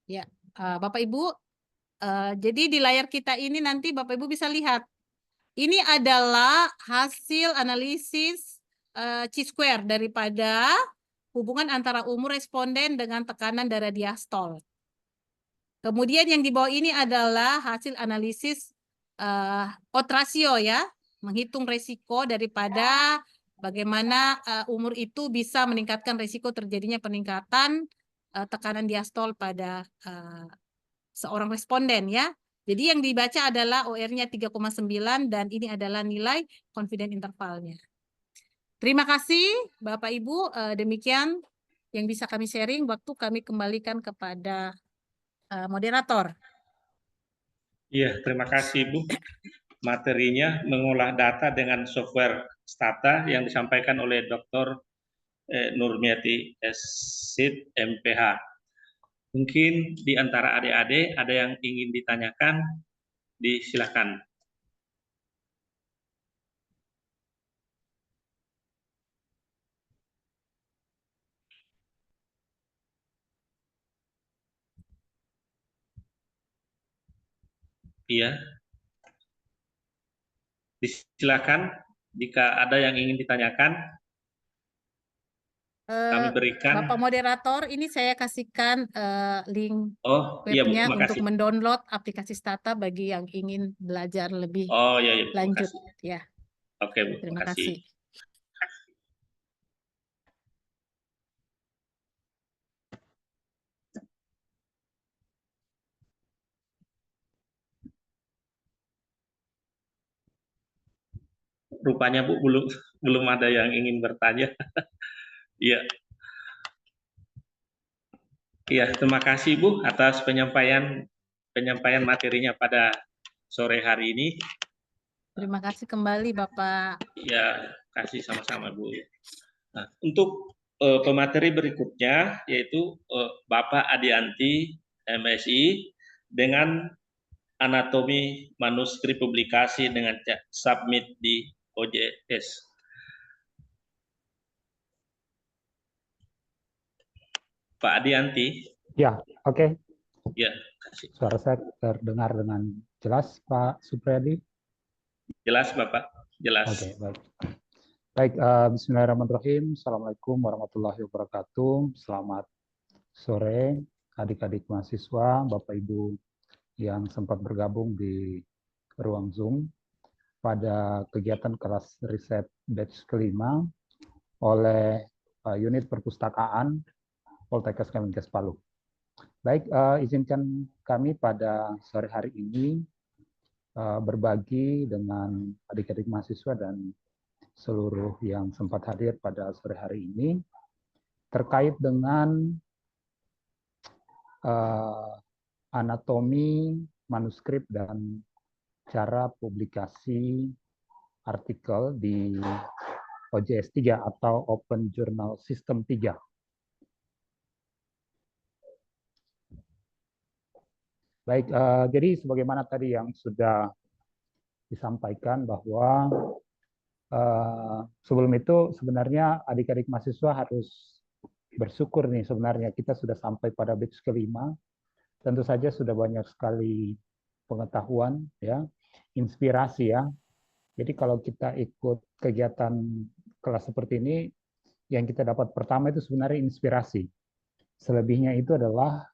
Ya, Bapak Ibu, jadi di layar kita ini nanti Bapak Ibu bisa lihat. Ini adalah hasil analisis chi-square daripada hubungan antara umur responden dengan tekanan darah diastol. Kemudian yang di bawah ini adalah hasil analisis odds ratio ya, menghitung resiko daripada bagaimana umur itu bisa meningkatkan resiko terjadinya peningkatan tekanan diastol pada seorang responden ya. Jadi yang dibaca adalah OR-nya 3,9 dan ini adalah nilai confidence intervalnya. Terima kasih Bapak Ibu, demikian yang bisa kami sharing, waktu kami kembalikan kepada moderator. Iya, terima kasih Bu. Materinya mengolah data dengan software Stata yang disampaikan oleh Dr. Nurmiati SSID MPH. Mungkin di antara adik-adik ada yang ingin ditanyakan, disilakan. Iya. Disilakan jika ada yang ingin ditanyakan. Kami berikan. Bapak moderator, ini saya kasihkan link Iya, Bu, webnya terima untuk kasih. mendownload aplikasi Stata bagi yang ingin belajar lebih Iya, lanjut. kasih. Ya. Oke, Bu, Terima kasih. Rupanya Bu belum ada yang ingin bertanya. Iya. Iya, terima kasih Bu atas penyampaian materinya pada sore hari ini. Terima kasih kembali Bapak. Ya, kasih sama-sama Bu. Nah, untuk pemateri berikutnya yaitu Bapak Adianti MSI dengan anatomi manuskrip publikasi dengan submit di OJS. Pak Adianti. Ya, oke. Ya, kasih. Suara saya terdengar dengan jelas, Pak Supriyadi? Jelas, Bapak. Jelas. Oke, baik. Baik, bismillahirrahmanirrahim. Assalamualaikum warahmatullahi wabarakatuh. Selamat sore, adik-adik mahasiswa, Bapak Ibu yang sempat bergabung di ruang Zoom pada kegiatan kelas riset batch kelima oleh unit perpustakaan Poltekkes Kemenkes Palu. Baik, izinkan kami pada sore hari ini berbagi dengan adik-adik mahasiswa dan seluruh yang sempat hadir pada sore hari ini terkait dengan anatomi manuskrip dan cara publikasi artikel di OJS 3 atau Open Journal System 3. Baik, jadi sebagaimana tadi yang sudah disampaikan bahwa sebelum itu sebenarnya adik-adik mahasiswa harus bersyukur nih, sebenarnya kita sudah sampai pada batch kelima. Tentu saja sudah banyak sekali pengetahuan, ya, inspirasi ya. Jadi kalau kita ikut kegiatan kelas seperti ini, yang kita dapat pertama itu sebenarnya inspirasi. Selebihnya itu adalah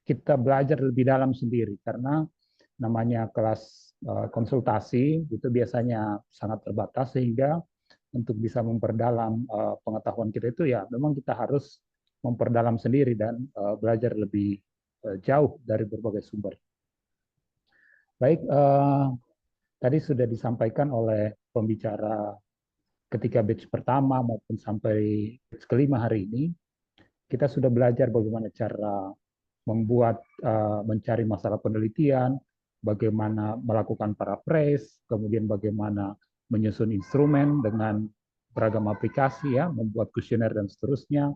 kita belajar lebih dalam sendiri, karena namanya kelas konsultasi itu biasanya sangat terbatas, sehingga untuk bisa memperdalam pengetahuan kita itu ya memang kita harus memperdalam sendiri dan belajar lebih jauh dari berbagai sumber. Baik, tadi sudah disampaikan oleh pembicara ketika batch pertama maupun sampai batch kelima hari ini, kita sudah belajar bagaimana cara membuat, mencari masalah penelitian, bagaimana melakukan paraphrase, kemudian bagaimana menyusun instrumen dengan beragam aplikasi, ya, membuat kuesioner dan seterusnya.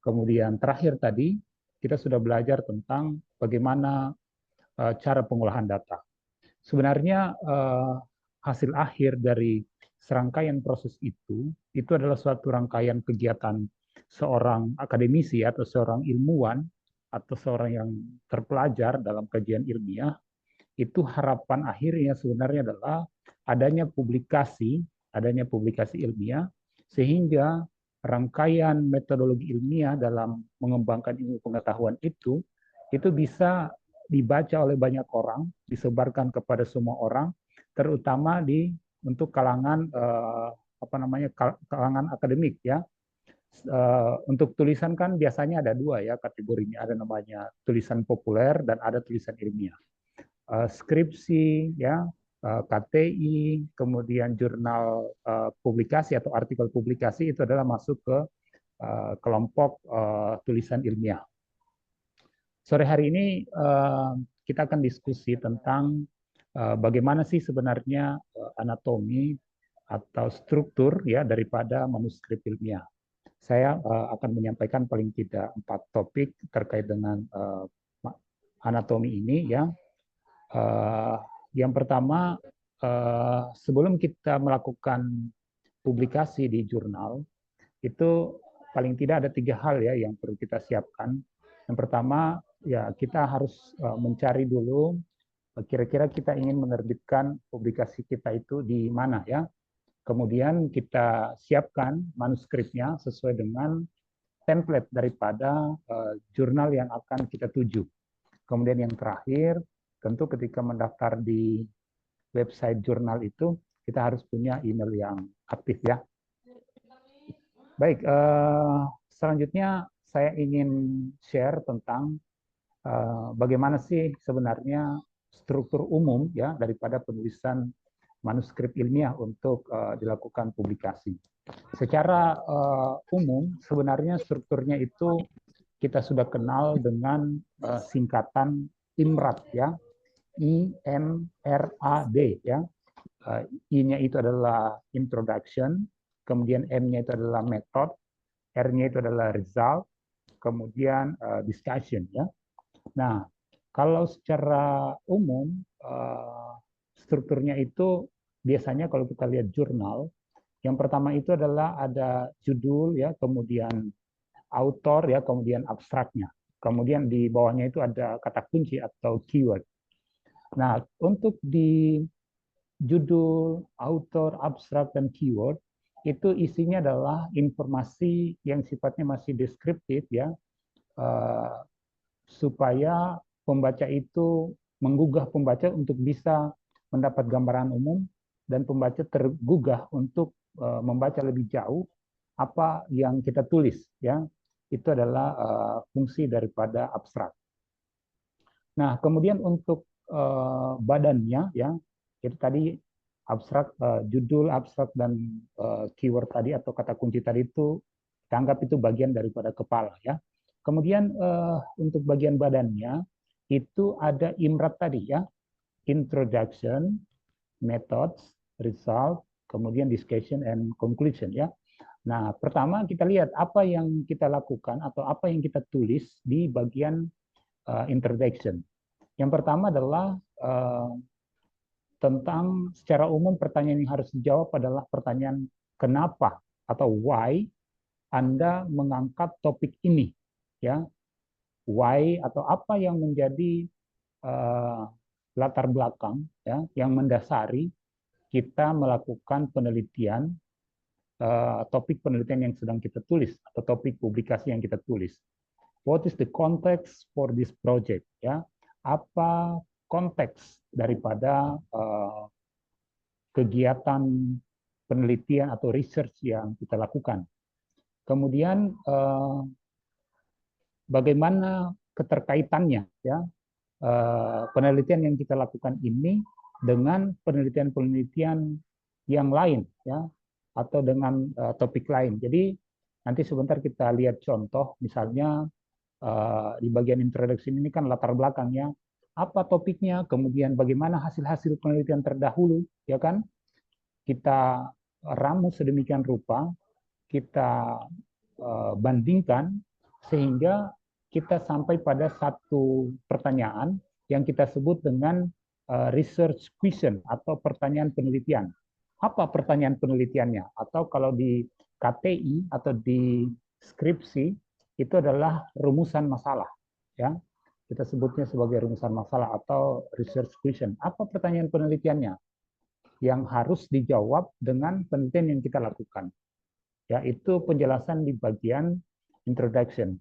Kemudian terakhir tadi kita sudah belajar tentang bagaimana cara pengolahan data. Sebenarnya hasil akhir dari serangkaian proses itu adalah suatu rangkaian kegiatan seorang akademisi atau seorang ilmuwan atau seorang yang terpelajar dalam kajian ilmiah. Itu harapan akhirnya sebenarnya adalah adanya publikasi ilmiah, sehingga rangkaian metodologi ilmiah dalam mengembangkan ilmu pengetahuan itu bisa dibaca oleh banyak orang, disebarkan kepada semua orang, terutama untuk kalangan kalangan akademik, ya. Untuk tulisan kan biasanya ada dua, ya, kategorinya, ada namanya tulisan populer dan ada tulisan ilmiah. Skripsi, ya, KTI, kemudian jurnal publikasi atau artikel publikasi itu adalah masuk ke kelompok tulisan ilmiah. Sore hari ini kita akan diskusi tentang bagaimana sih sebenarnya anatomi atau struktur, ya, daripada manuskrip ilmiah. Saya akan menyampaikan paling tidak 4 topik terkait dengan anatomi ini, ya. Yang pertama, sebelum kita melakukan publikasi di jurnal, itu paling tidak ada 3 hal, ya, yang perlu kita siapkan. Yang pertama, ya, kita harus mencari dulu kira-kira kita ingin menerbitkan publikasi kita itu di mana, ya. Kemudian kita siapkan manuskripnya sesuai dengan template daripada jurnal yang akan kita tuju. Kemudian yang terakhir, tentu ketika mendaftar di website jurnal itu, kita harus punya email yang aktif, ya. Baik, selanjutnya saya ingin share tentang bagaimana sih sebenarnya struktur umum, ya, daripada penulisan manuskrip ilmiah untuk dilakukan publikasi. Secara umum, sebenarnya strukturnya itu kita sudah kenal dengan singkatan IMRAD, ya, IMRAD, ya. I-nya itu adalah introduction, kemudian M-nya itu adalah method, R-nya itu adalah result, kemudian discussion, ya. Nah, kalau secara umum strukturnya itu biasanya kalau kita lihat jurnal, yang pertama itu adalah ada judul, ya, kemudian author, ya, kemudian abstraknya. Kemudian di bawahnya itu ada kata kunci atau keyword. Nah, untuk di judul, author, abstrak, dan keyword, itu isinya adalah informasi yang sifatnya masih deskriptif, ya, supaya pembaca itu menggugah pembaca untuk bisa mendapat gambaran umum, dan pembaca tergugah untuk membaca lebih jauh apa yang kita tulis, ya. Itu adalah fungsi daripada abstrak. Nah, kemudian untuk badannya, ya, itu tadi abstrak, judul, abstrak, dan keyword tadi atau kata kunci tadi itu kita anggap itu bagian daripada kepala, ya. Kemudian untuk bagian badannya itu ada IMRAD tadi, ya, introduction, methods, result, kemudian discussion and conclusion, ya. Nah, pertama kita lihat apa yang kita lakukan atau apa yang kita tulis di bagian introduction. Yang pertama adalah tentang secara umum pertanyaan yang harus dijawab adalah pertanyaan kenapa atau why Anda mengangkat topik ini, ya. Why atau apa yang menjadi latar belakang, ya, yang mendasari kita melakukan penelitian, topik penelitian yang sedang kita tulis atau topik publikasi yang kita tulis. What is the context for this project? Ya, apa konteks daripada kegiatan penelitian atau research yang kita lakukan? Kemudian bagaimana keterkaitannya, ya, penelitian yang kita lakukan ini dengan penelitian-penelitian yang lain, ya, atau dengan topik lain. Jadi nanti sebentar kita lihat contoh, misalnya di bagian introduction ini kan latar belakangnya, apa topiknya, kemudian bagaimana hasil-hasil penelitian terdahulu, ya kan? Kita ramu sedemikian rupa, kita bandingkan sehingga kita sampai pada satu pertanyaan yang kita sebut dengan research question atau pertanyaan penelitian. Apa pertanyaan penelitiannya? Atau kalau di KTI atau di skripsi itu adalah rumusan masalah, ya. Kita sebutnya sebagai rumusan masalah atau research question. Apa pertanyaan penelitiannya yang harus dijawab dengan penelitian yang kita lakukan? Yaitu penjelasan di bagian introduction.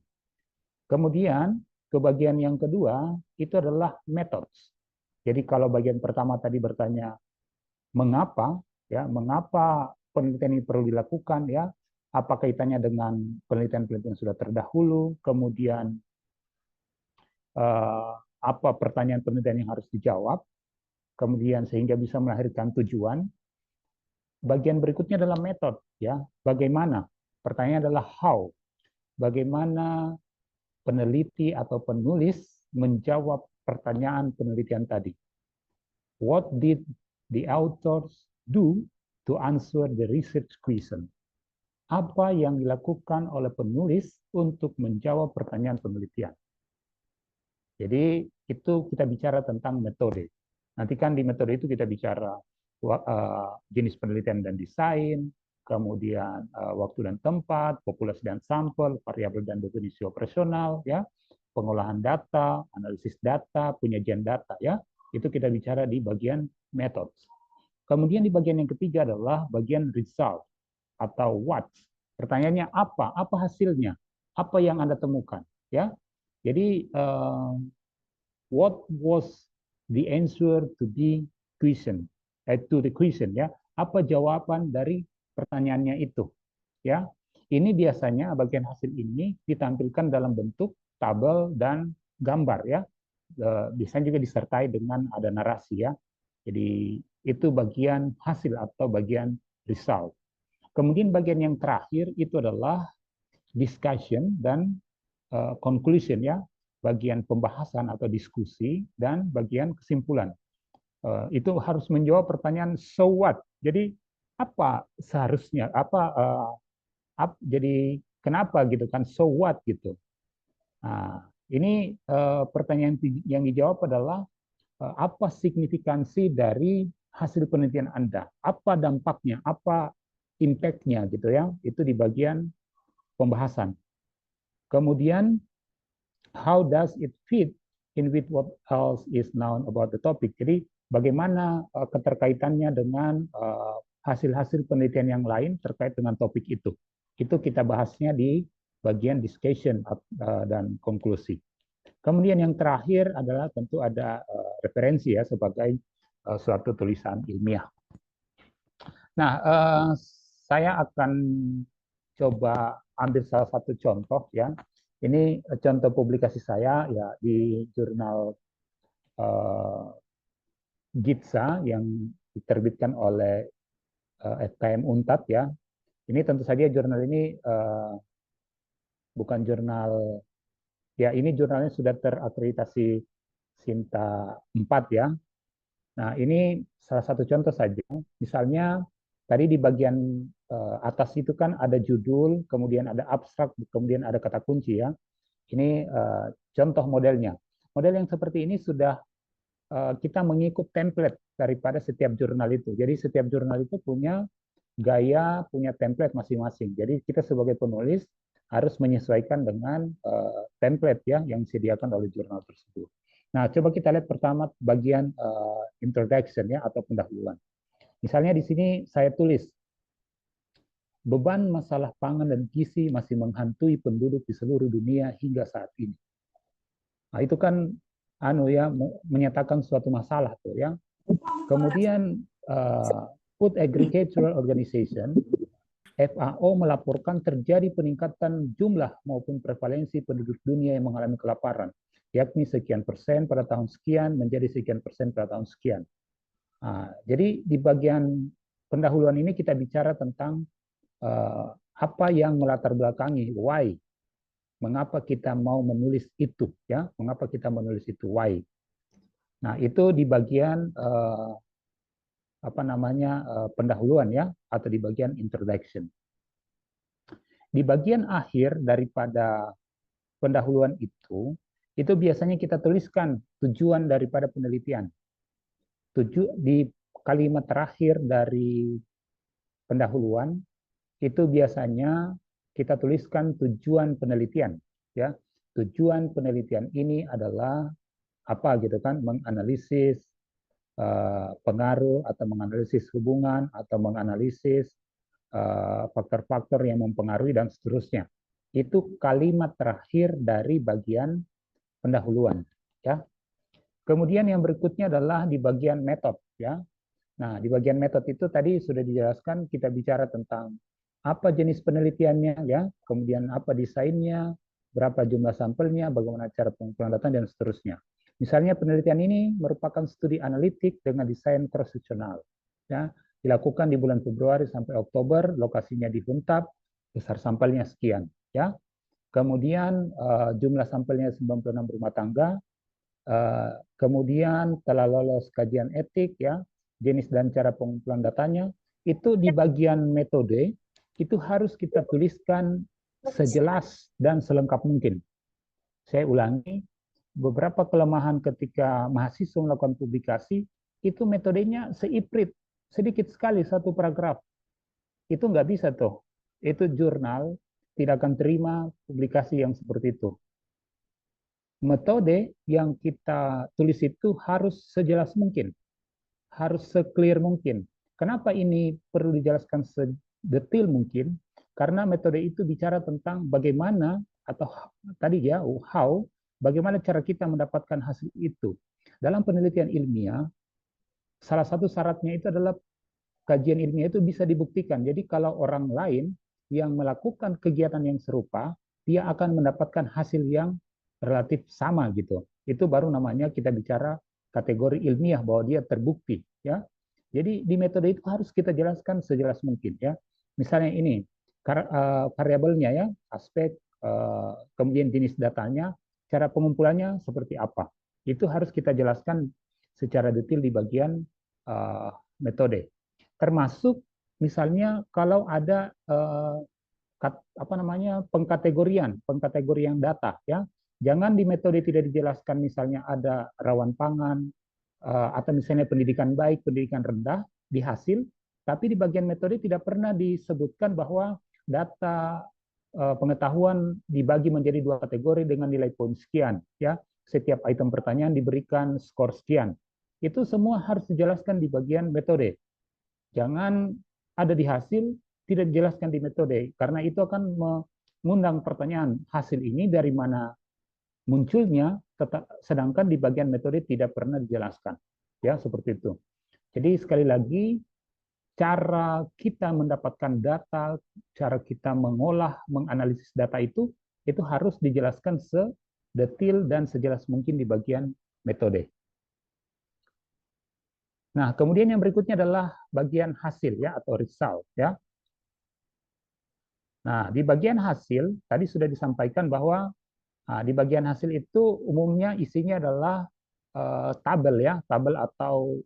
Kemudian ke bagian yang kedua itu adalah methods. Jadi kalau bagian pertama tadi bertanya mengapa, ya, mengapa penelitian ini perlu dilakukan, ya, apa kaitannya dengan penelitian-penelitian sudah terdahulu, kemudian apa pertanyaan penelitian yang harus dijawab, kemudian sehingga bisa melahirkan tujuan. Bagian berikutnya adalah metode, ya, bagaimana. Pertanyaannya adalah how, bagaimana peneliti atau penulis menjawab pertanyaan penelitian tadi. What did the authors do to answer the research question? Apa yang dilakukan oleh penulis untuk menjawab pertanyaan penelitian? Jadi itu kita bicara tentang metode. Nanti kan di metode itu kita bicara jenis penelitian dan desain, kemudian waktu dan tempat, populasi dan sampel, variabel dan definisi operasional, ya, pengolahan data, analisis data, penyajian data, ya, itu kita bicara di bagian methods. Kemudian di bagian yang ketiga adalah bagian result atau what. Pertanyaannya apa? Apa hasilnya? Apa yang Anda temukan? Ya, jadi what was the answer to the question? To the question, ya. Apa jawaban dari pertanyaannya itu, ya. Ini biasanya bagian hasil ini ditampilkan dalam bentuk tabel dan gambar, ya. Biasanya juga disertai dengan ada narasi, ya. Jadi itu bagian hasil atau bagian result. Kemudian bagian yang terakhir itu adalah discussion dan conclusion, ya. Bagian pembahasan atau diskusi dan bagian kesimpulan. Itu harus menjawab pertanyaan so what. Jadi apa seharusnya, jadi kenapa gitu kan, so what gitu. Nah, ini pertanyaan yang dijawab adalah apa signifikansi dari hasil penelitian Anda, apa dampaknya, apa impact-nya gitu, ya. Itu di bagian pembahasan. Kemudian how does it fit in with what else is known about the topic. Jadi bagaimana keterkaitannya dengan hasil-hasil penelitian yang lain terkait dengan topik itu. Itu kita bahasnya di bagian discussion dan konklusi. Kemudian yang terakhir adalah tentu ada referensi, ya, sebagai suatu tulisan ilmiah. Nah, saya akan coba ambil salah satu contoh, ya. Ini contoh publikasi saya, ya, di jurnal GITSA yang diterbitkan oleh FKM Unpad, ya. Ini tentu saja jurnal ini bukan jurnal, ya, ini jurnalnya sudah terakreditasi Sinta 4, ya. Nah, ini salah satu contoh saja. Misalnya tadi di bagian atas itu kan ada judul, kemudian ada abstrak, kemudian ada kata kunci, ya. Ini contoh modelnya. Model yang seperti ini sudah kita mengikut template daripada setiap jurnal itu. Jadi setiap jurnal itu punya gaya, punya template masing-masing. Jadi kita sebagai penulis harus menyesuaikan dengan template ya yang disediakan oleh jurnal tersebut. Nah, coba kita lihat pertama bagian introduction ya atau pendahuluan. Misalnya di sini saya tulis beban masalah pangan dan gizi masih menghantui penduduk di seluruh dunia hingga saat ini. Nah, itu kan menyatakan suatu masalah tuh ya. Kemudian Food Agricultural Organization FAO melaporkan terjadi peningkatan jumlah maupun prevalensi penduduk dunia yang mengalami kelaparan, yakni sekian persen pada tahun sekian menjadi sekian persen pada tahun sekian. Nah, jadi di bagian pendahuluan ini kita bicara tentang apa yang melatar belakangi, why, mengapa kita mau menulis itu, ya, mengapa kita menulis itu, why. Nah, itu di bagian pendahuluan ya, atau di bagian introduction. Di bagian akhir daripada pendahuluan itu biasanya kita tuliskan tujuan daripada penelitian. Di kalimat terakhir dari pendahuluan itu biasanya kita tuliskan tujuan penelitian, ya. Tujuan penelitian ini adalah apa gitu kan? Menganalisis pengaruh atau menganalisis hubungan atau menganalisis faktor-faktor yang mempengaruhi dan seterusnya. Itu kalimat terakhir dari bagian pendahuluan, ya. Kemudian yang berikutnya adalah di bagian metode, ya. Nah, di bagian metode itu tadi sudah dijelaskan, kita bicara tentang apa jenis penelitiannya, ya, kemudian apa desainnya, berapa jumlah sampelnya, bagaimana cara pengumpulan data, dan seterusnya. Misalnya penelitian ini merupakan studi analitik dengan desain cross-seksional, ya, dilakukan di bulan Februari sampai Oktober, lokasinya di Huntap, besar sampelnya sekian, ya. Kemudian jumlah sampelnya 96 rumah tangga, kemudian telah lolos kajian etik, ya, jenis dan cara pengumpulan datanya. Itu di bagian metode itu harus kita tuliskan sejelas dan selengkap mungkin. Saya ulangi, beberapa kelemahan ketika mahasiswa melakukan publikasi itu metodenya seiprit, sedikit sekali satu paragraf. Itu nggak bisa tuh. Itu jurnal tidak akan terima publikasi yang seperti itu. Metode yang kita tulis itu harus sejelas mungkin, harus seclear mungkin. Kenapa ini perlu dijelaskan sedetail mungkin? Karena metode itu bicara tentang bagaimana, atau tadi ya, how, bagaimana cara kita mendapatkan hasil itu. Dalam penelitian ilmiah, salah satu syaratnya itu adalah kajian ilmiah itu bisa dibuktikan. Jadi kalau orang lain yang melakukan kegiatan yang serupa, dia akan mendapatkan hasil yang relatif sama gitu. Itu baru namanya kita bicara kategori ilmiah bahwa dia terbukti, ya. Jadi di metode itu harus kita jelaskan sejelas mungkin, ya. Misalnya ini variabelnya, ya, aspek, kemudian jenis datanya, cara pengumpulannya seperti apa. Itu harus kita jelaskan secara detail di bagian metode. Termasuk misalnya kalau ada pengkategorian data, ya. Jangan di metode tidak dijelaskan misalnya ada rawan pangan atau misalnya pendidikan baik, pendidikan rendah di hasil, tapi di bagian metode tidak pernah disebutkan bahwa data pengetahuan dibagi menjadi dua kategori dengan nilai poin sekian, ya. Setiap item pertanyaan diberikan skor sekian. Itu semua harus dijelaskan di bagian metode. Jangan ada di hasil tidak dijelaskan di metode, karena itu akan mengundang pertanyaan, hasil ini dari mana munculnya, sedangkan di bagian metode tidak pernah dijelaskan, ya, seperti itu. Jadi sekali lagi, cara kita mendapatkan data, cara kita mengolah, menganalisis data itu harus dijelaskan sedetail dan sejelas mungkin di bagian metode. Nah, kemudian yang berikutnya adalah bagian hasil, ya, atau result, ya. Nah, di bagian hasil tadi sudah disampaikan bahwa di bagian hasil itu umumnya isinya adalah tabel, ya, tabel atau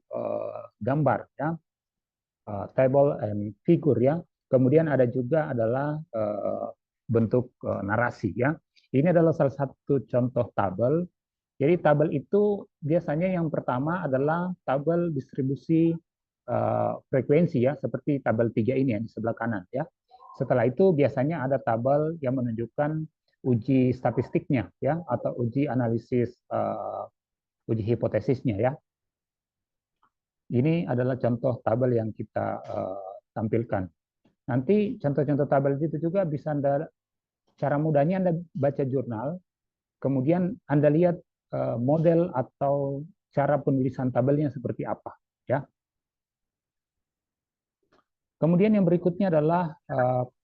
gambar, ya, table and figure, ya. Kemudian ada juga adalah bentuk narasi, ya. Ini adalah salah satu contoh tabel Jadi tabel itu biasanya yang pertama adalah tabel distribusi frekuensi ya, seperti tabel 3 ini ya di sebelah kanan ya. Setelah itu biasanya ada tabel yang menunjukkan uji statistiknya ya, atau uji analisis uji hipotesisnya ya. Ini adalah contoh tabel yang kita tampilkan. Nanti contoh-contoh tabel itu juga bisa Anda, cara mudahnya Anda baca jurnal, kemudian Anda lihat model atau cara penulisan tabelnya seperti apa ya. Kemudian yang berikutnya adalah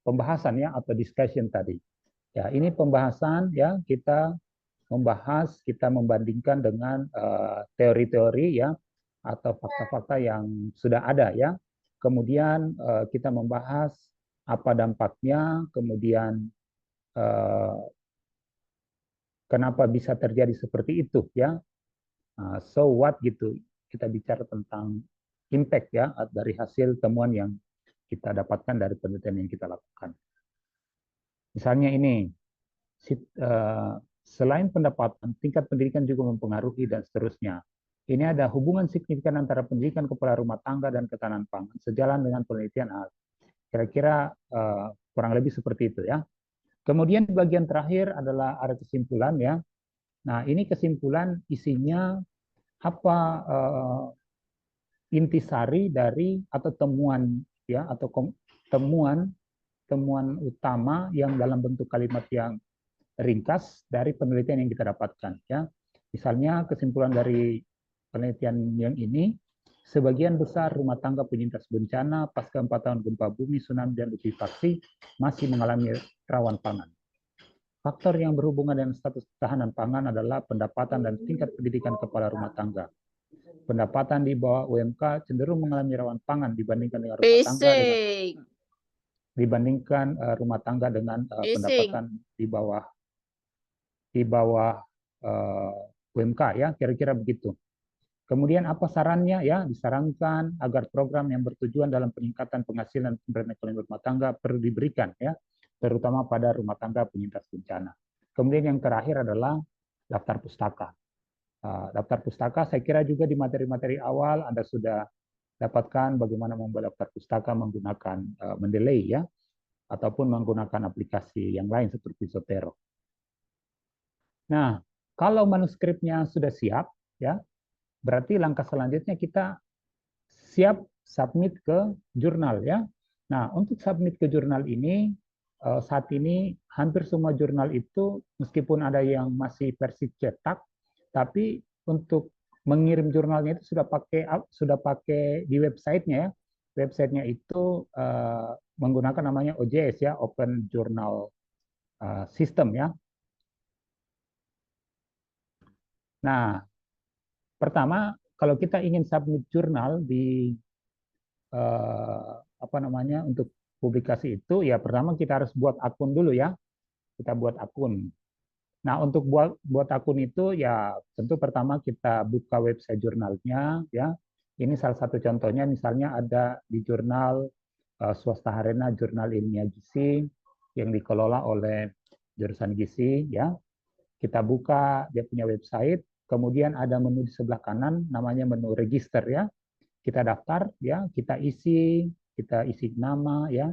pembahasan ya, atau discussion tadi. Ya, ini pembahasan ya, kita membahas, kita membandingkan dengan teori-teori ya, atau fakta-fakta yang sudah ada ya. Kemudian kita membahas apa dampaknya, kemudian kenapa bisa terjadi seperti itu ya. So what gitu. Kita bicara tentang impact ya dari hasil temuan yang kita dapatkan dari penelitian yang kita lakukan. Misalnya ini, selain pendapatan, tingkat pendidikan juga mempengaruhi dan seterusnya. Ini ada hubungan signifikan antara pendidikan kepala rumah tangga dan ketahanan pangan sejalan dengan penelitian. Kira-kira kurang lebih seperti itu ya. Kemudian bagian terakhir adalah ada kesimpulan ya. Nah, ini kesimpulan isinya apa intisari dari atau temuan ya, atau temuan utama yang dalam bentuk kalimat yang ringkas dari penelitian yang kita dapatkan ya. Misalnya kesimpulan dari penelitian yang ini, sebagian besar rumah tangga penyintas bencana pasca 4 tahun gempa bumi, tsunami, dan likuifaksi masih mengalami rawan pangan. Faktor yang berhubungan dengan status ketahanan pangan adalah pendapatan dan tingkat pendidikan kepala rumah tangga. Pendapatan di bawah UMK cenderung mengalami rawan pangan dibandingkan dengan rumah tangga dengan pendapatan di bawah UMK ya, kira-kira begitu. Kemudian apa sarannya ya? Disarankan agar program yang bertujuan dalam peningkatan penghasilan pemberdayaan ekonomi rumah tangga perlu diberikan ya, terutama pada rumah tangga penyintas bencana. Kemudian yang terakhir adalah daftar pustaka. Daftar pustaka saya kira juga di materi-materi awal Anda sudah dapatkan bagaimana membuat daftar pustaka menggunakan Mendeley ya, ataupun menggunakan aplikasi yang lain seperti Zotero. Nah, kalau manuskripnya sudah siap ya, berarti langkah selanjutnya kita siap submit ke jurnal ya. Nah, untuk submit ke jurnal ini saat ini hampir semua jurnal itu meskipun ada yang masih versi cetak, tapi untuk mengirim jurnalnya itu sudah pakai di websitenya ya. Websitenya itu menggunakan namanya OJS ya, Open Journal System ya. Nah, pertama, kalau kita ingin submit jurnal di untuk publikasi itu, ya pertama kita harus buat akun dulu ya. Kita buat akun. Nah, untuk buat akun itu ya tentu pertama kita buka website jurnalnya ya. Ini salah satu contohnya, misalnya ada di jurnal Swasta Harena, Jurnal Ilmiah Gizi yang dikelola oleh jurusan Gizi ya. Kita buka dia punya website. Kemudian ada menu di sebelah kanan, namanya menu register ya. Kita daftar ya, kita isi nama ya,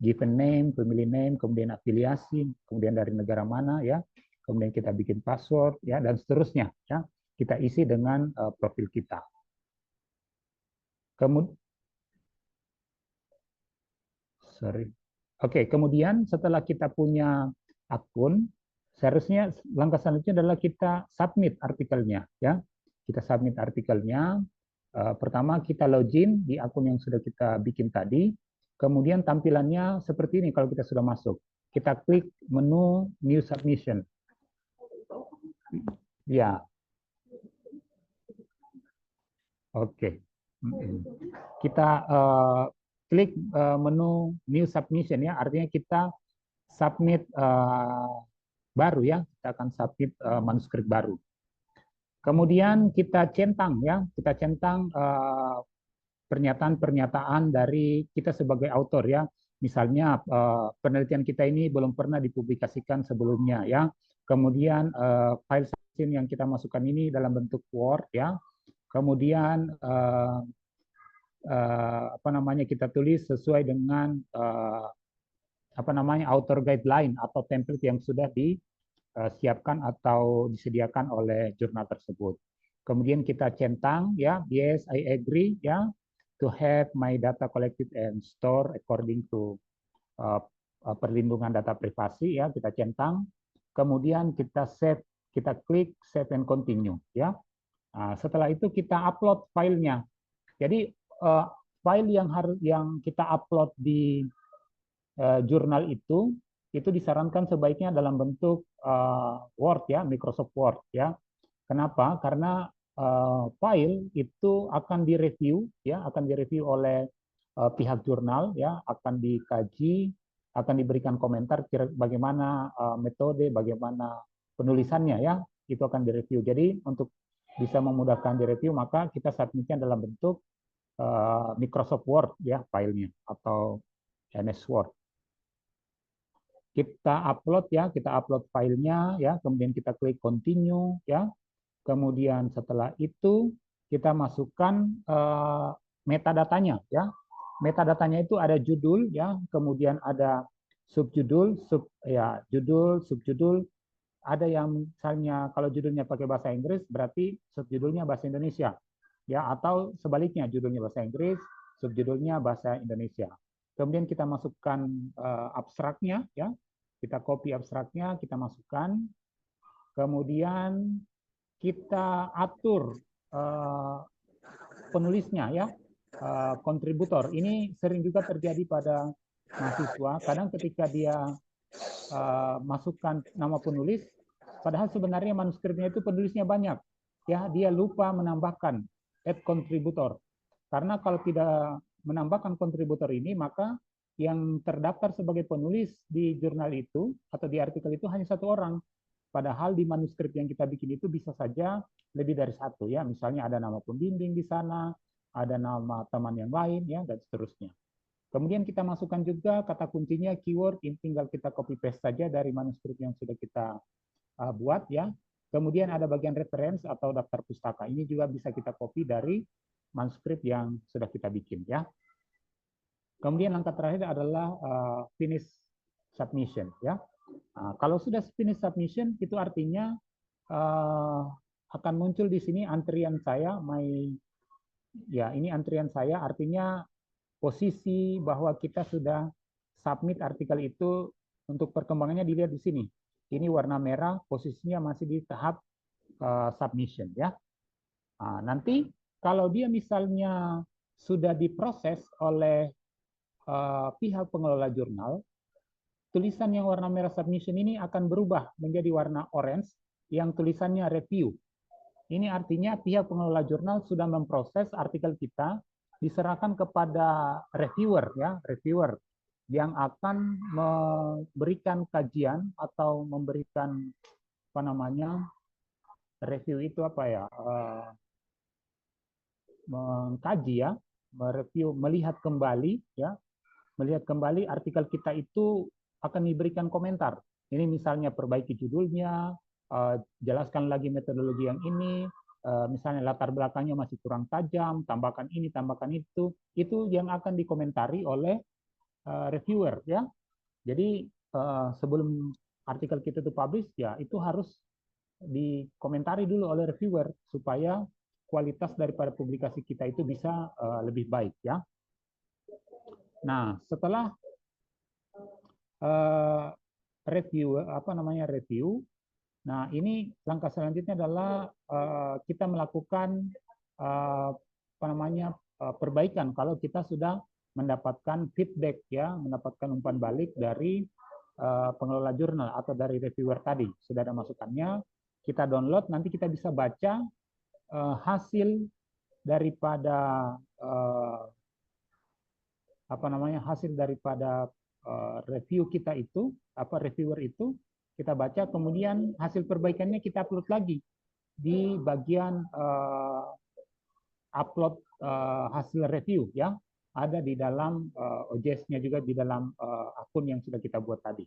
given name, family name, kemudian afiliasi, kemudian dari negara mana ya, kemudian kita bikin password ya, dan seterusnya ya. Kita isi dengan profil kita. Kemudian setelah kita punya akun, seharusnya langkah selanjutnya adalah kita submit artikelnya ya. Kita submit artikelnya. Pertama kita login di akun yang sudah kita bikin tadi. Kemudian tampilannya seperti ini kalau kita sudah masuk. Kita klik menu New Submission. Ya. Oke. Kita klik menu New Submission ya. Artinya kita submit baru ya. Kita akan submit manuskrip baru. Kemudian kita centang ya, kita centang pernyataan-pernyataan dari kita sebagai autor ya. Misalnya penelitian kita ini belum pernah dipublikasikan sebelumnya ya. Kemudian file scene yang kita masukkan ini dalam bentuk Word ya. Kemudian apa namanya, kita tulis sesuai dengan apa namanya, author guideline atau template yang sudah disiapkan atau disediakan oleh jurnal tersebut. Kemudian kita centang ya, yes I agree ya, to have my data collected and stored according to perlindungan data privasi ya, kita centang. Kemudian kita save, kita klik save and continue ya. Nah, setelah itu kita upload filenya. Jadi file yang kita upload di jurnal itu disarankan sebaiknya dalam bentuk Word ya, Microsoft Word ya. Kenapa? Karena file itu akan direview ya, akan direview oleh pihak jurnal ya, akan dikaji, akan diberikan komentar bagaimana metode, bagaimana penulisannya ya, itu akan direview. Jadi untuk bisa memudahkan direview, maka kita submitnya dalam bentuk Microsoft Word ya, filenya atau MS Word. Kita upload ya, kita upload filenya ya, kemudian kita klik continue ya. Kemudian setelah itu kita masukkan metadatanya ya. Metadatanya itu ada judul ya, kemudian ada subjudul, judul, subjudul. Ada yang misalnya kalau judulnya pakai bahasa Inggris berarti subjudulnya bahasa Indonesia ya, atau sebaliknya judulnya bahasa Inggris, subjudulnya bahasa Indonesia. Kemudian kita masukkan abstraknya ya, kita copy abstraknya, kita masukkan. Kemudian kita atur penulisnya ya, kontributor. Ini sering juga terjadi pada mahasiswa. Kadang ketika dia masukkan nama penulis, padahal sebenarnya manuskripnya itu penulisnya banyak. Ya, dia lupa menambahkan add contributor. Karena kalau tidak menambahkan kontributor ini, maka yang terdaftar sebagai penulis di jurnal itu atau di artikel itu hanya satu orang. Padahal di manuskrip yang kita bikin itu bisa saja lebih dari satu ya. Misalnya ada nama pembimbing di sana, ada nama teman yang lain ya, dan seterusnya. Kemudian kita masukkan juga kata kuncinya, keyword, ini tinggal kita copy paste saja dari manuskrip yang sudah kita buat ya. Kemudian ada bagian reference atau daftar pustaka. Ini juga bisa kita copy dari manuskrip yang sudah kita bikin ya. Kemudian langkah terakhir adalah finish submission ya. Nah, kalau sudah finish submission itu artinya akan muncul di sini antrian saya, ini antrian saya, artinya posisi bahwa kita sudah submit artikel itu untuk perkembangannya dilihat di sini. Ini warna merah, posisinya masih di tahap submission ya. Nah, nanti kalau dia misalnya sudah diproses oleh pihak pengelola jurnal, tulisan yang warna merah submission ini akan berubah menjadi warna orange yang tulisannya review. Ini artinya pihak pengelola jurnal sudah memproses artikel kita, diserahkan kepada reviewer ya, reviewer yang akan memberikan kajian atau memberikan apa namanya, review itu apa ya, mengkaji ya, mereview, melihat kembali ya, melihat kembali artikel kita itu akan diberikan komentar. Ini misalnya perbaiki judulnya, jelaskan lagi metodologi yang ini, misalnya latar belakangnya masih kurang tajam, tambahkan ini, tambahkan itu yang akan dikomentari oleh reviewer ya. Jadi sebelum artikel kita itu publish ya, itu harus dikomentari dulu oleh reviewer supaya kualitas daripada publikasi kita itu bisa lebih baik ya. Nah, setelah review, nah ini langkah selanjutnya adalah kita melakukan perbaikan kalau kita sudah mendapatkan feedback ya, mendapatkan umpan balik dari pengelola jurnal atau dari reviewer tadi. Sudah ada masukannya, kita download, nanti kita bisa baca hasil daripada hasil daripada review kita itu, reviewer itu kita baca, kemudian hasil perbaikannya kita upload lagi di bagian upload hasil review ya, ada di dalam OJS-nya juga di dalam akun yang sudah kita buat tadi.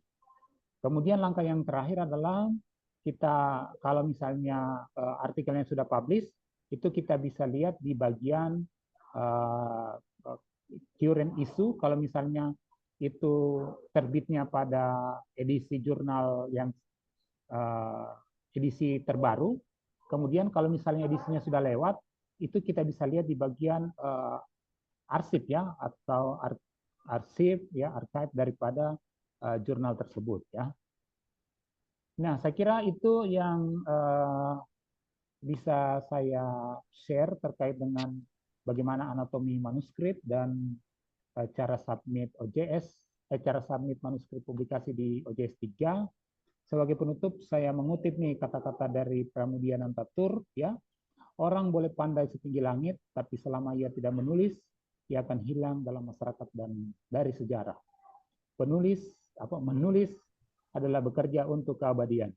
Kemudian langkah yang terakhir adalah kita kalau misalnya artikelnya sudah publish, itu kita bisa lihat di bagian current issue. Kalau misalnya itu terbitnya pada edisi jurnal yang edisi terbaru. Kemudian kalau misalnya edisinya sudah lewat, itu kita bisa lihat di bagian arsip ya, atau arsip ya, archive daripada jurnal tersebut ya. Nah, saya kira itu yang bisa saya share terkait dengan bagaimana anatomi manuskrip dan cara submit OJS, cara submit manuskrip publikasi di OJS 3. Sebagai penutup, saya mengutip nih kata-kata dari Pramudia Nantatur, ya. Orang boleh pandai setinggi langit, tapi selama ia tidak menulis, ia akan hilang dalam masyarakat dan dari sejarah. Menulis adalah bekerja untuk keabadian.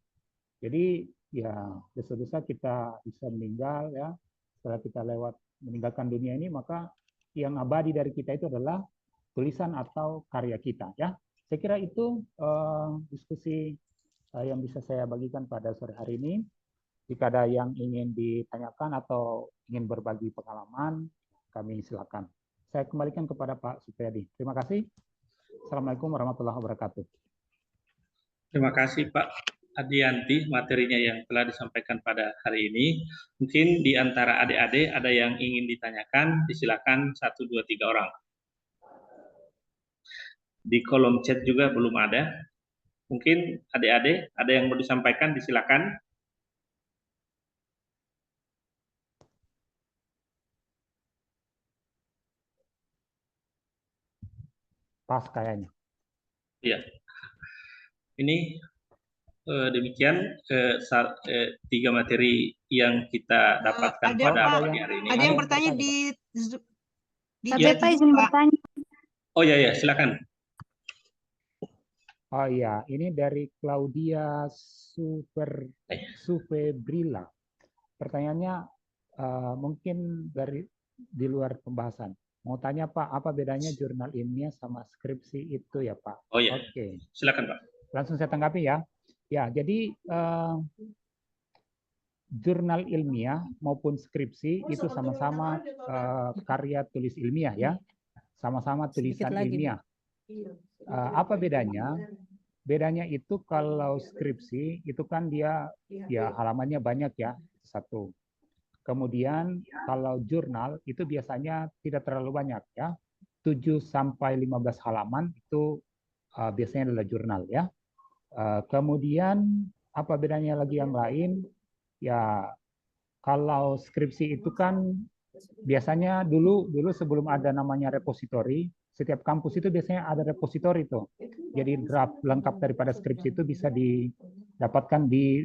Jadi ya dosa-dosa kita bisa meninggal ya, setelah kita meninggalkan dunia ini, maka yang abadi dari kita itu adalah tulisan atau karya kita ya. Saya kira itu diskusi yang bisa saya bagikan pada sore hari ini. Jika ada yang ingin ditanyakan atau ingin berbagi pengalaman, kami silakan. Saya kembalikan kepada Pak Supriyadi. Terima kasih. Assalamualaikum warahmatullahi wabarakatuh. Terima kasih Pak Adianti materinya yang telah disampaikan pada hari ini. Mungkin di antara adik-adik ada yang ingin ditanyakan, disilakan 1, 2, 3 orang. Di kolom chat juga belum ada. Mungkin adik-adik ada yang mau disampaikan, disilakan. Pas kayaknya. Iya. Ini demikian 3 materi yang kita dapatkan pada pagi hari ini. Ada yang bertanya di Ya. Pak izin bertanya. Oh ya, silakan. Oh iya, ini dari Claudia Suvebrila. Pertanyaannya mungkin di luar pembahasan. Mau tanya Pak, apa bedanya jurnal ilmiah sama skripsi itu ya Pak? Oh iya. Oke. Silakan Pak. Langsung saya tanggapi ya. Ya, jadi jurnal ilmiah maupun skripsi itu sama-sama karya tulis ilmiah ya. Sama-sama tulisan ilmiah. Apa bedanya? Bedanya itu kalau skripsi itu kan dia ya halamannya banyak ya, 1. Kemudian kalau jurnal itu biasanya tidak terlalu banyak ya. 7 sampai 15 halaman itu biasanya adalah jurnal ya. Kemudian apa bedanya lagi yang lain? Ya kalau skripsi itu kan biasanya dulu sebelum ada namanya repositori, setiap kampus itu biasanya ada repositori itu. Jadi draft lengkap daripada skripsi itu bisa didapatkan di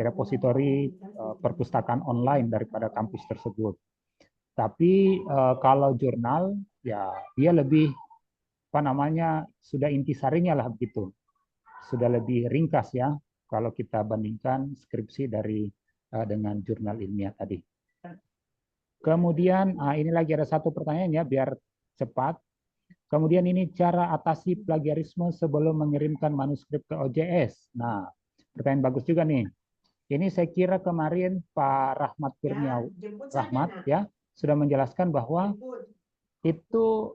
repositori perpustakaan online daripada kampus tersebut. Tapi kalau jurnal ya dia lebih sudah intisarinya lah begitu. Sudah lebih ringkas ya kalau kita bandingkan skripsi dengan jurnal ilmiah tadi. Kemudian ini lagi ada satu pertanyaan ya biar cepat. Kemudian ini cara atasi plagiarisme sebelum mengirimkan manuskrip ke OJS. Nah, pertanyaan bagus juga nih. Ini saya kira kemarin Pak Rahmat Kurniawan ya sudah menjelaskan bahwa itu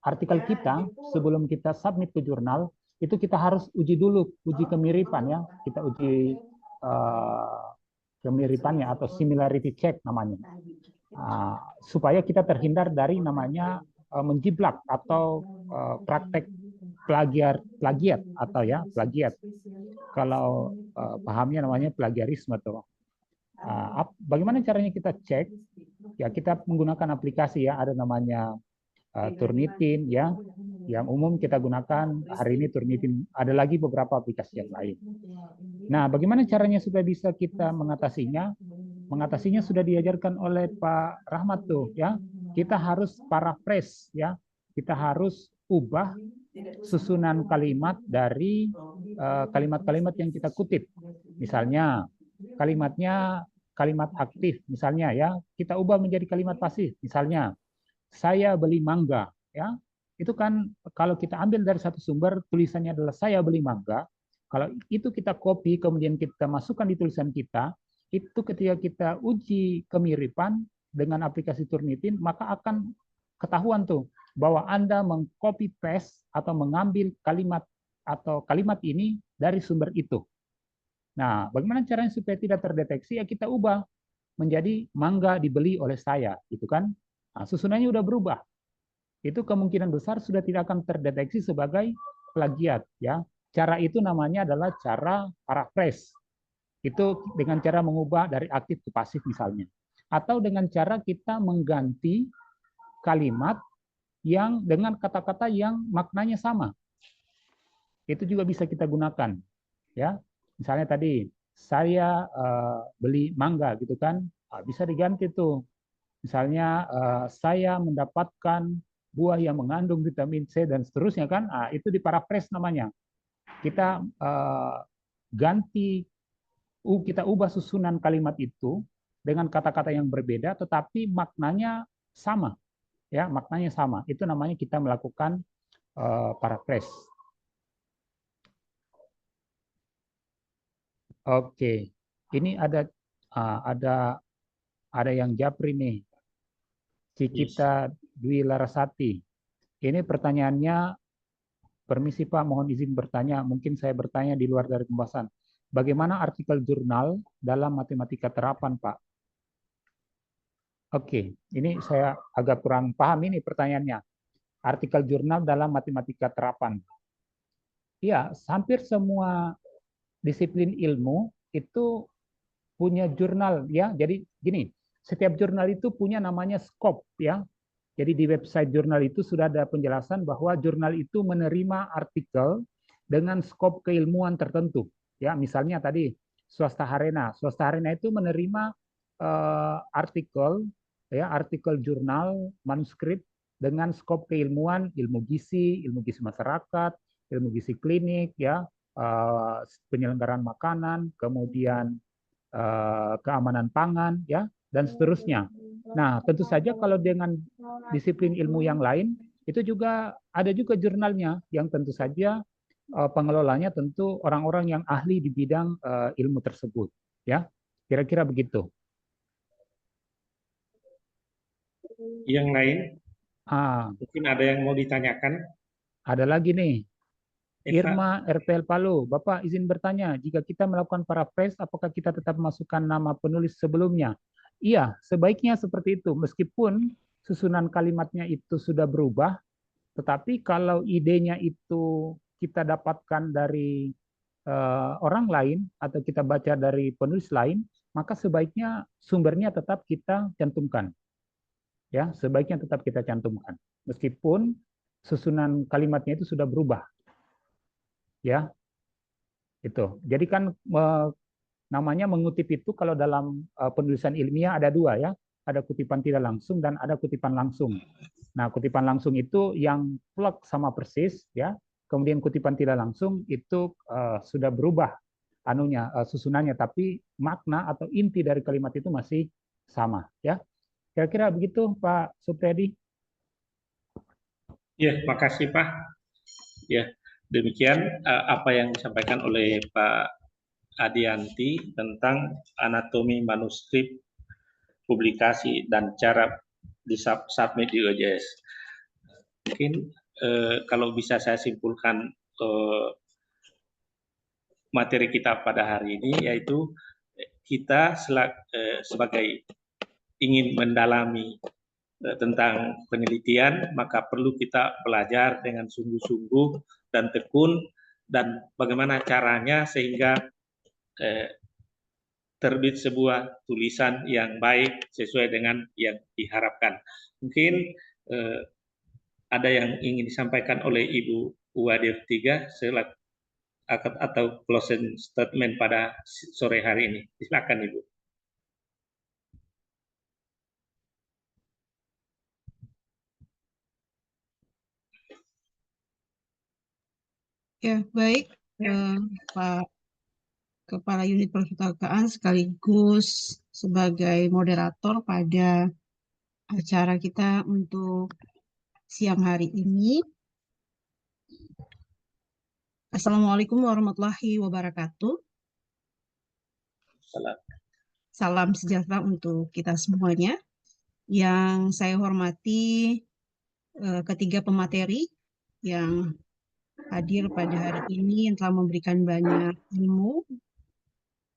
artikel kita sebelum kita submit ke jurnal itu kita harus uji dulu, uji kemiripan ya. Kita uji kemiripannya atau similarity check namanya. Supaya kita terhindar dari namanya menjiplak atau praktek plagiat atau ya plagiat. Kalau pahamnya namanya plagiarisme tuh. Bagaimana caranya kita cek? Ya kita menggunakan aplikasi ya, ada namanya Turnitin ya. Yang umum kita gunakan hari ini Turnitin. Ada lagi beberapa aplikasi yang lain. Nah, bagaimana caranya supaya bisa kita mengatasinya? Mengatasinya sudah diajarkan oleh Pak Rahmat tuh ya. Kita harus paraphrase ya. Kita harus ubah susunan kalimat dari kalimat-kalimat yang kita kutip. Misalnya kalimatnya kalimat aktif misalnya ya, kita ubah menjadi kalimat pasif. Misalnya saya beli mangga ya. Itu kan kalau kita ambil dari satu sumber tulisannya adalah saya beli mangga, Kalau itu kita copy, kemudian kita masukkan di tulisan kita, itu ketika kita uji kemiripan dengan aplikasi Turnitin, maka akan ketahuan tuh bahwa Anda mengcopy paste atau mengambil kalimat atau kalimat ini dari sumber itu. Nah, bagaimana caranya supaya tidak terdeteksi? Ya kita ubah menjadi mangga dibeli oleh saya, gitu kan? Nah, susunannya udah berubah. Itu kemungkinan besar sudah tidak akan terdeteksi sebagai plagiat, ya. Cara itu namanya adalah cara paraphrase. Itu dengan cara mengubah dari aktif ke pasif misalnya. Atau dengan cara kita mengganti kalimat yang dengan kata-kata yang maknanya sama. Itu juga bisa kita gunakan, ya. Misalnya tadi saya beli mangga gitu kan, bisa diganti tuh. Misalnya saya mendapatkan buah yang mengandung vitamin C dan seterusnya kan, itu di paraphrase namanya. Kita kita ubah susunan kalimat itu dengan kata-kata yang berbeda, tetapi maknanya sama, ya maknanya sama. Itu namanya kita melakukan paraphrase. Oke, ini ada yang japri nih, Cikita Dwi Larasati. Ini pertanyaannya, permisi Pak, mohon izin bertanya. Mungkin saya bertanya di luar dari pembahasan. Bagaimana artikel jurnal dalam matematika terapan, Pak? Oke, ini saya agak kurang paham ini pertanyaannya. Artikel jurnal dalam matematika terapan. Iya, hampir semua disiplin ilmu itu punya jurnal, ya. Jadi gini, setiap jurnal itu punya namanya scope, ya. Jadi di website jurnal itu sudah ada penjelasan bahwa jurnal itu menerima artikel dengan skop keilmuan tertentu. Ya, misalnya tadi Swasta Harena itu menerima artikel, ya, artikel jurnal, manuskrip dengan skop keilmuan, ilmu gizi masyarakat, ilmu gizi klinik, ya, penyelenggaraan makanan, kemudian keamanan pangan, ya, dan seterusnya. Nah, tentu saja kalau dengan disiplin ilmu yang lain, itu juga ada juga jurnalnya yang tentu saja pengelolanya tentu orang-orang yang ahli di bidang ilmu tersebut, ya. Kira-kira begitu. Yang lain? Ah, Mungkin ada yang mau ditanyakan? ada lagi nih. Eva. Irma RPL Palu, Bapak izin bertanya, jika kita melakukan paraphrase, apakah kita tetap masukkan nama penulis sebelumnya? Iya, sebaiknya seperti itu, meskipun susunan kalimatnya itu sudah berubah, tetapi kalau idenya itu kita dapatkan dari orang lain atau kita baca dari penulis lain, maka sebaiknya sumbernya tetap kita cantumkan. Ya, sebaiknya tetap kita cantumkan, meskipun susunan kalimatnya itu sudah berubah. Ya, itu. Jadi kan namanya mengutip itu kalau dalam penulisan ilmiah ada dua, ya, ada kutipan tidak langsung dan ada kutipan langsung. Nah, kutipan langsung itu yang plek sama persis, ya. Kemudian kutipan tidak langsung itu sudah berubah susunannya, tapi makna atau inti dari kalimat itu masih sama, ya. Kira-kira begitu, Pak Supriyadi. Ya, makasih Pak. Ya, demikian apa yang disampaikan oleh Pak Adianti tentang anatomi manuskrip, publikasi, dan cara disubmit di OJS. Mungkin kalau bisa saya simpulkan materi kita pada hari ini, yaitu kita sebagai ingin mendalami tentang penelitian, maka perlu kita belajar dengan sungguh-sungguh dan tekun, dan bagaimana caranya sehingga terbit sebuah tulisan yang baik sesuai dengan yang diharapkan. Mungkin ada yang ingin disampaikan oleh Ibu Uwadir 3 atau closing statement pada sore hari ini. Silakan Ibu. Ya, baik, Pak Kepala Unit Perpustakaan sekaligus sebagai moderator pada acara kita untuk siang hari ini. Assalamualaikum warahmatullahi wabarakatuh. Salam. Salam sejahtera untuk kita semuanya. Yang saya hormati ketiga pemateri yang hadir pada hari ini yang telah memberikan banyak ilmu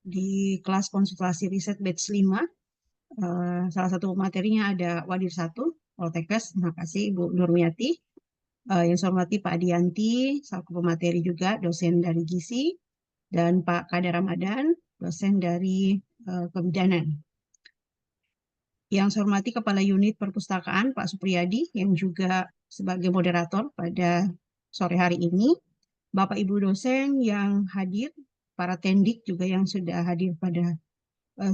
di kelas konsultasi riset batch 5. Salah satu materinya ada Wadir 1, Poltekkes. Terima kasih Bu Nurmiati. Yang saya hormati Pak Adianti, selaku pemateri juga, dosen dari GISI, dan Pak Kadar Ramadan, dosen dari Kebidanan. Yang saya hormati Kepala Unit Perpustakaan Pak Supriyadi, yang juga sebagai moderator pada sore hari ini. Bapak Ibu dosen yang hadir, para tendik juga yang sudah hadir pada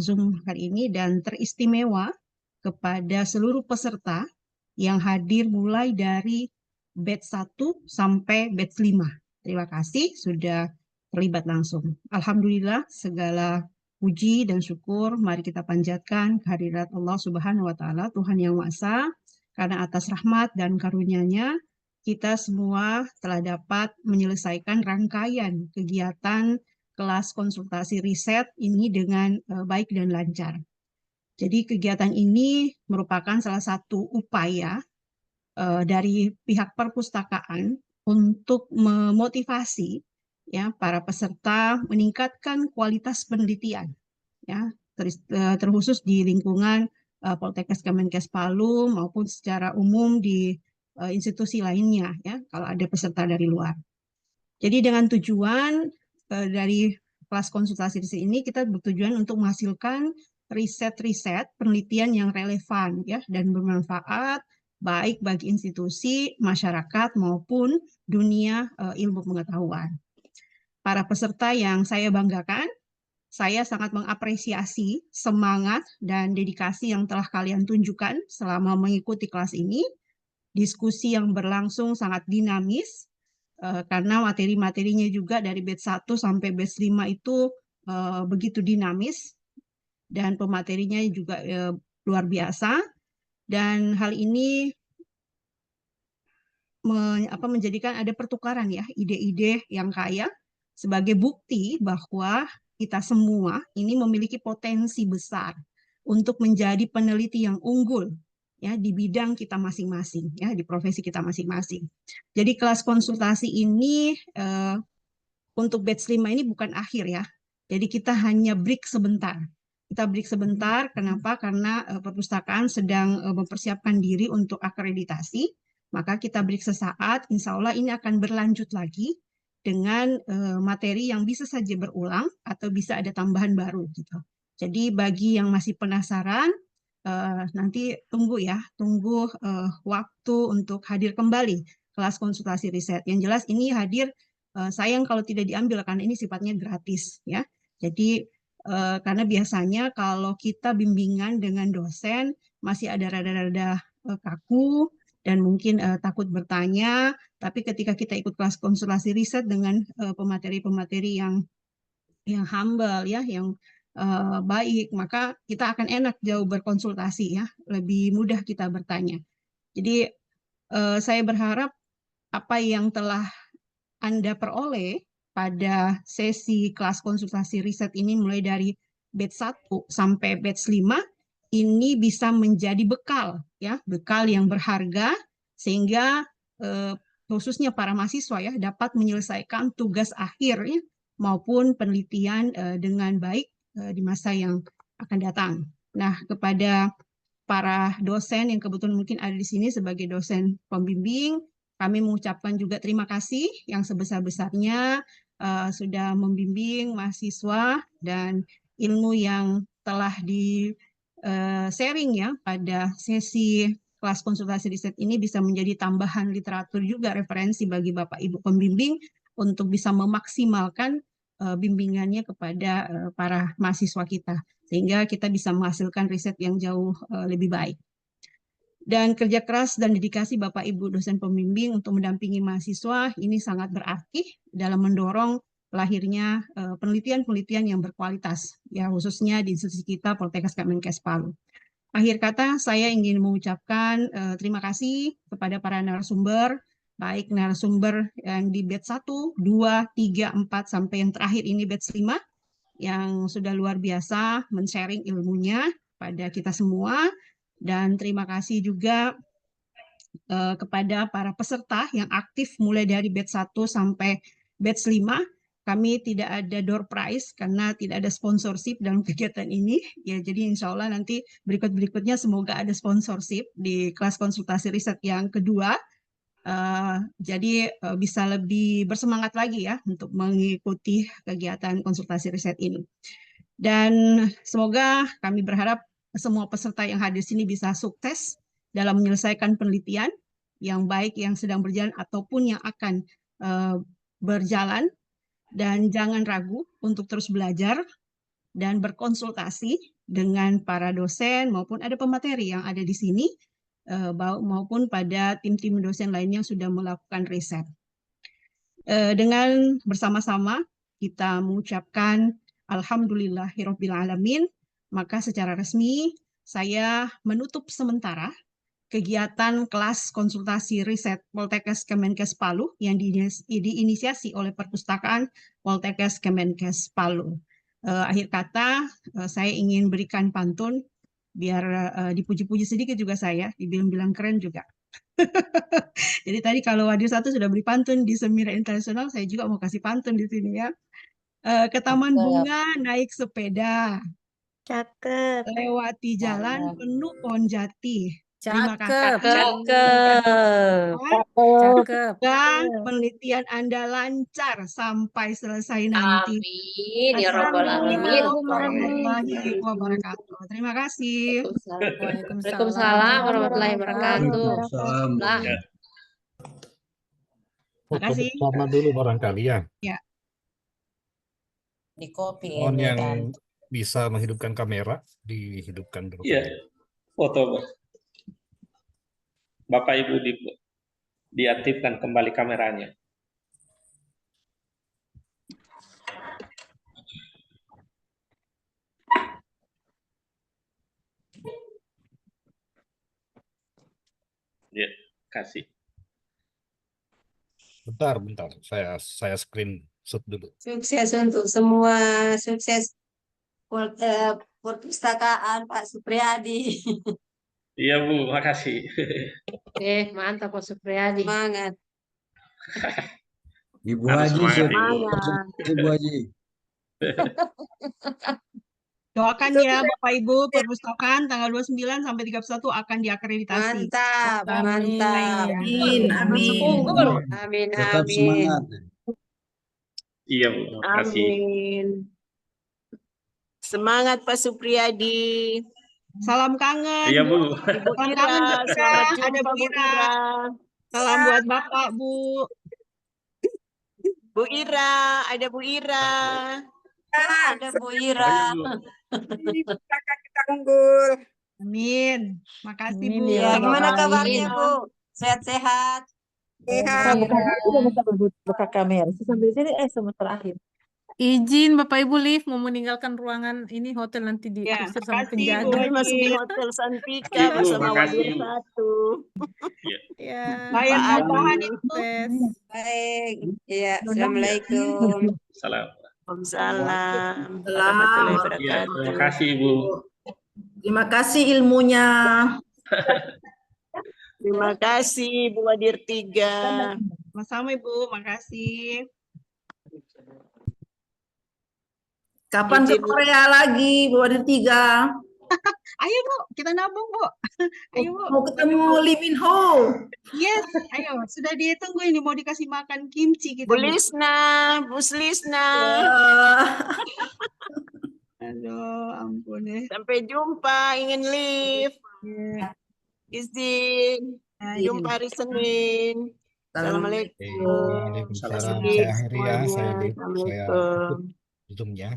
Zoom hari ini, dan teristimewa kepada seluruh peserta yang hadir mulai dari batch 1 sampai batch 5. Terima kasih sudah terlibat langsung. Alhamdulillah, segala puji dan syukur mari kita panjatkan kehadirat Allah Subhanahu wa Ta'ala, Tuhan Yang Maha Esa, karena atas rahmat dan karunia-Nya kita semua telah dapat menyelesaikan rangkaian kegiatan kelas konsultasi riset ini dengan baik dan lancar. Jadi kegiatan ini merupakan salah satu upaya dari pihak perpustakaan untuk memotivasi ya para peserta meningkatkan kualitas penelitian ya terkhusus di lingkungan Poltekkes Kemenkes Palu maupun secara umum di institusi lainnya ya kalau ada peserta dari luar. Jadi dengan tujuan dari kelas konsultasi riset ini kita bertujuan untuk menghasilkan riset-riset penelitian yang relevan ya dan bermanfaat baik bagi institusi, masyarakat maupun dunia ilmu pengetahuan. Para peserta yang saya banggakan, saya sangat mengapresiasi semangat dan dedikasi yang telah kalian tunjukkan selama mengikuti kelas ini. Diskusi yang berlangsung sangat dinamis, karena materi-materinya juga dari batch 1 sampai batch 5 itu begitu dinamis dan pematerinya juga luar biasa, dan hal ini menjadikan ada pertukaran ya ide-ide yang kaya sebagai bukti bahwa kita semua ini memiliki potensi besar untuk menjadi peneliti yang unggul ya di bidang kita masing-masing ya di profesi kita masing-masing. Jadi kelas konsultasi ini untuk batch 5 ini bukan akhir ya. Jadi kita hanya break sebentar. Kita break sebentar, kenapa? Karena perpustakaan sedang mempersiapkan diri untuk akreditasi. Maka kita break sesaat, insya Allah ini akan berlanjut lagi dengan materi yang bisa saja berulang atau bisa ada tambahan baru gitu. Jadi bagi yang masih penasaran, nanti tunggu waktu untuk hadir kembali kelas konsultasi riset. Yang jelas ini hadir sayang kalau tidak diambil karena ini sifatnya gratis ya. Jadi karena biasanya kalau kita bimbingan dengan dosen masih ada rada-rada kaku dan mungkin takut bertanya, tapi ketika kita ikut kelas konsultasi riset dengan pemateri-pemateri yang humble ya, yang baik, maka kita akan enak jauh berkonsultasi ya, lebih mudah kita bertanya. Jadi saya berharap apa yang telah Anda peroleh pada sesi kelas konsultasi riset ini mulai dari batch 1 sampai batch 5 ini bisa menjadi bekal ya, bekal yang berharga sehingga khususnya para mahasiswa ya dapat menyelesaikan tugas akhir ya, maupun penelitian dengan baik di masa yang akan datang. Nah, kepada para dosen yang kebetulan mungkin ada di sini sebagai dosen pembimbing, kami mengucapkan juga terima kasih yang sebesar-besarnya sudah membimbing mahasiswa dan ilmu yang telah di-sharing ya pada sesi kelas konsultasi riset ini bisa menjadi tambahan literatur juga referensi bagi Bapak Ibu pembimbing untuk bisa memaksimalkan bimbingannya kepada para mahasiswa kita sehingga kita bisa menghasilkan riset yang jauh lebih baik. Dan kerja keras dan dedikasi Bapak Ibu dosen pembimbing untuk mendampingi mahasiswa ini sangat berarti dalam mendorong lahirnya penelitian-penelitian yang berkualitas ya khususnya di institusi kita Poltekkes Kemenkes Palu. Akhir kata saya ingin mengucapkan terima kasih kepada para narasumber baik narasumber yang di batch 1, 2, 3, 4, sampai yang terakhir ini batch 5, yang sudah luar biasa men-sharing ilmunya pada kita semua. Dan terima kasih juga kepada para peserta yang aktif mulai dari batch 1 sampai batch 5. Kami tidak ada door prize karena tidak ada sponsorship dalam kegiatan ini. Ya, jadi insya Allah nanti berikut-berikutnya semoga ada sponsorship di kelas konsultasi riset yang kedua. Jadi bisa lebih bersemangat lagi ya untuk mengikuti kegiatan konsultasi riset ini. Dan semoga kami berharap semua peserta yang hadir sini bisa sukses dalam menyelesaikan penelitian yang baik yang sedang berjalan ataupun yang akan berjalan. Dan jangan ragu untuk terus belajar dan berkonsultasi dengan para dosen maupun ada pemateri yang ada di sini maupun pada tim-tim dosen lainnya yang sudah melakukan riset. Dengan bersama-sama kita mengucapkan Alhamdulillahirabbil alamin, maka secara resmi saya menutup sementara kegiatan kelas konsultasi riset Poltekkes Kemenkes Palu yang diinisiasi oleh Perpustakaan Poltekkes Kemenkes Palu. Akhir kata, saya ingin berikan pantun, biar dipuji-puji sedikit juga saya, dibilang-bilang keren juga. Jadi tadi kalau Wadir 1 sudah beri pantun di Semira Internasional, saya juga mau kasih pantun di sini ya. Ke taman bunga naik sepeda, Cakep. lewati jalan penuh pohon jati. Terima Cakep. kasih. Cakep. Dan penelitian Anda lancar sampai selesai nanti. Amin ya robbal alamin. Assalamualaikum warahmatullahi wabarakatuh. Terima kasih. Waalaikumsalam warahmatullahi wabarakatuh. Lah. Terima kasih. Sama dulu barangkali ya. Ya. Di copy Mohon yang bisa menghidupkan kamera dihidupkan dulu. Iya, foto Bapak Ibu diaktifkan kembali kameranya. Ya, kasih. Bentar. Saya screenshot dulu. Sukses untuk semua, sukses perpustakaan Pak Supriyadi. Iya Bu, makasih. Mantap Pak Supriyadi. Semangat. Ibu Harus Haji, semangat, Ibu Haji. Doakan ya Bapak Ibu, perpustakaan tanggal 29 sampai 31 akan diakreditasi. Mantap, mantap. Amin. Amin, Tetap amin. semangat. Iya Bu, makasih. Amin. Semangat Pak Supriyadi. Salam kangen. Iya Bu. Ibu Salam Ira, kangen Bu Ira. selamat Ada jumpa Bu Bu Ira. Ira. Salam buat Bapak Bu. Bu Ira, ada Bu Ira. Ada Bu Ira. Kakak kita unggul. Amin. Makasih Bu. Ya, gimana Amin. kabarnya Bu? Sehat-sehat? Sehat. Buka kamera. Sambil sini semua terakhir. Izin Bapak Ibu lift mau meninggalkan ruangan ini hotel nanti Ya, diusir sama makasih, penjaga. Bu. Kami masih di Hotel Santika Ibu, bersama makasih. Wadir 1. Iya. Ya. Bayar Pak tambahan Adi. itu. Baik. Iya, Assalamualaikum. Salam. Waalaikumsalam. Iya, Warahmatullahi wabarakatuh. terima kasih Ibu. Terima kasih ilmunya. Terima kasih Bu Wadir 3. Sama-sama Ibu, makasih. Kapan ke Korea lagi Bu Wadir 3? Ayo Bu, kita nabung Bu. Ayo Bu. Mau ketemu Lee Min Ho. Yes, ayo. Sudah ditunggu ini mau dikasih makan kimchi kita. Bu Bu. Lisna, Bu Lisna. Aduh, ampun ya. Sampai jumpa, ingin live. Izin. Jumpa hari Senin. Assalamualaikum. Waalaikumsalam. Saya akhiri ya. Saya tutup Zoom-nya.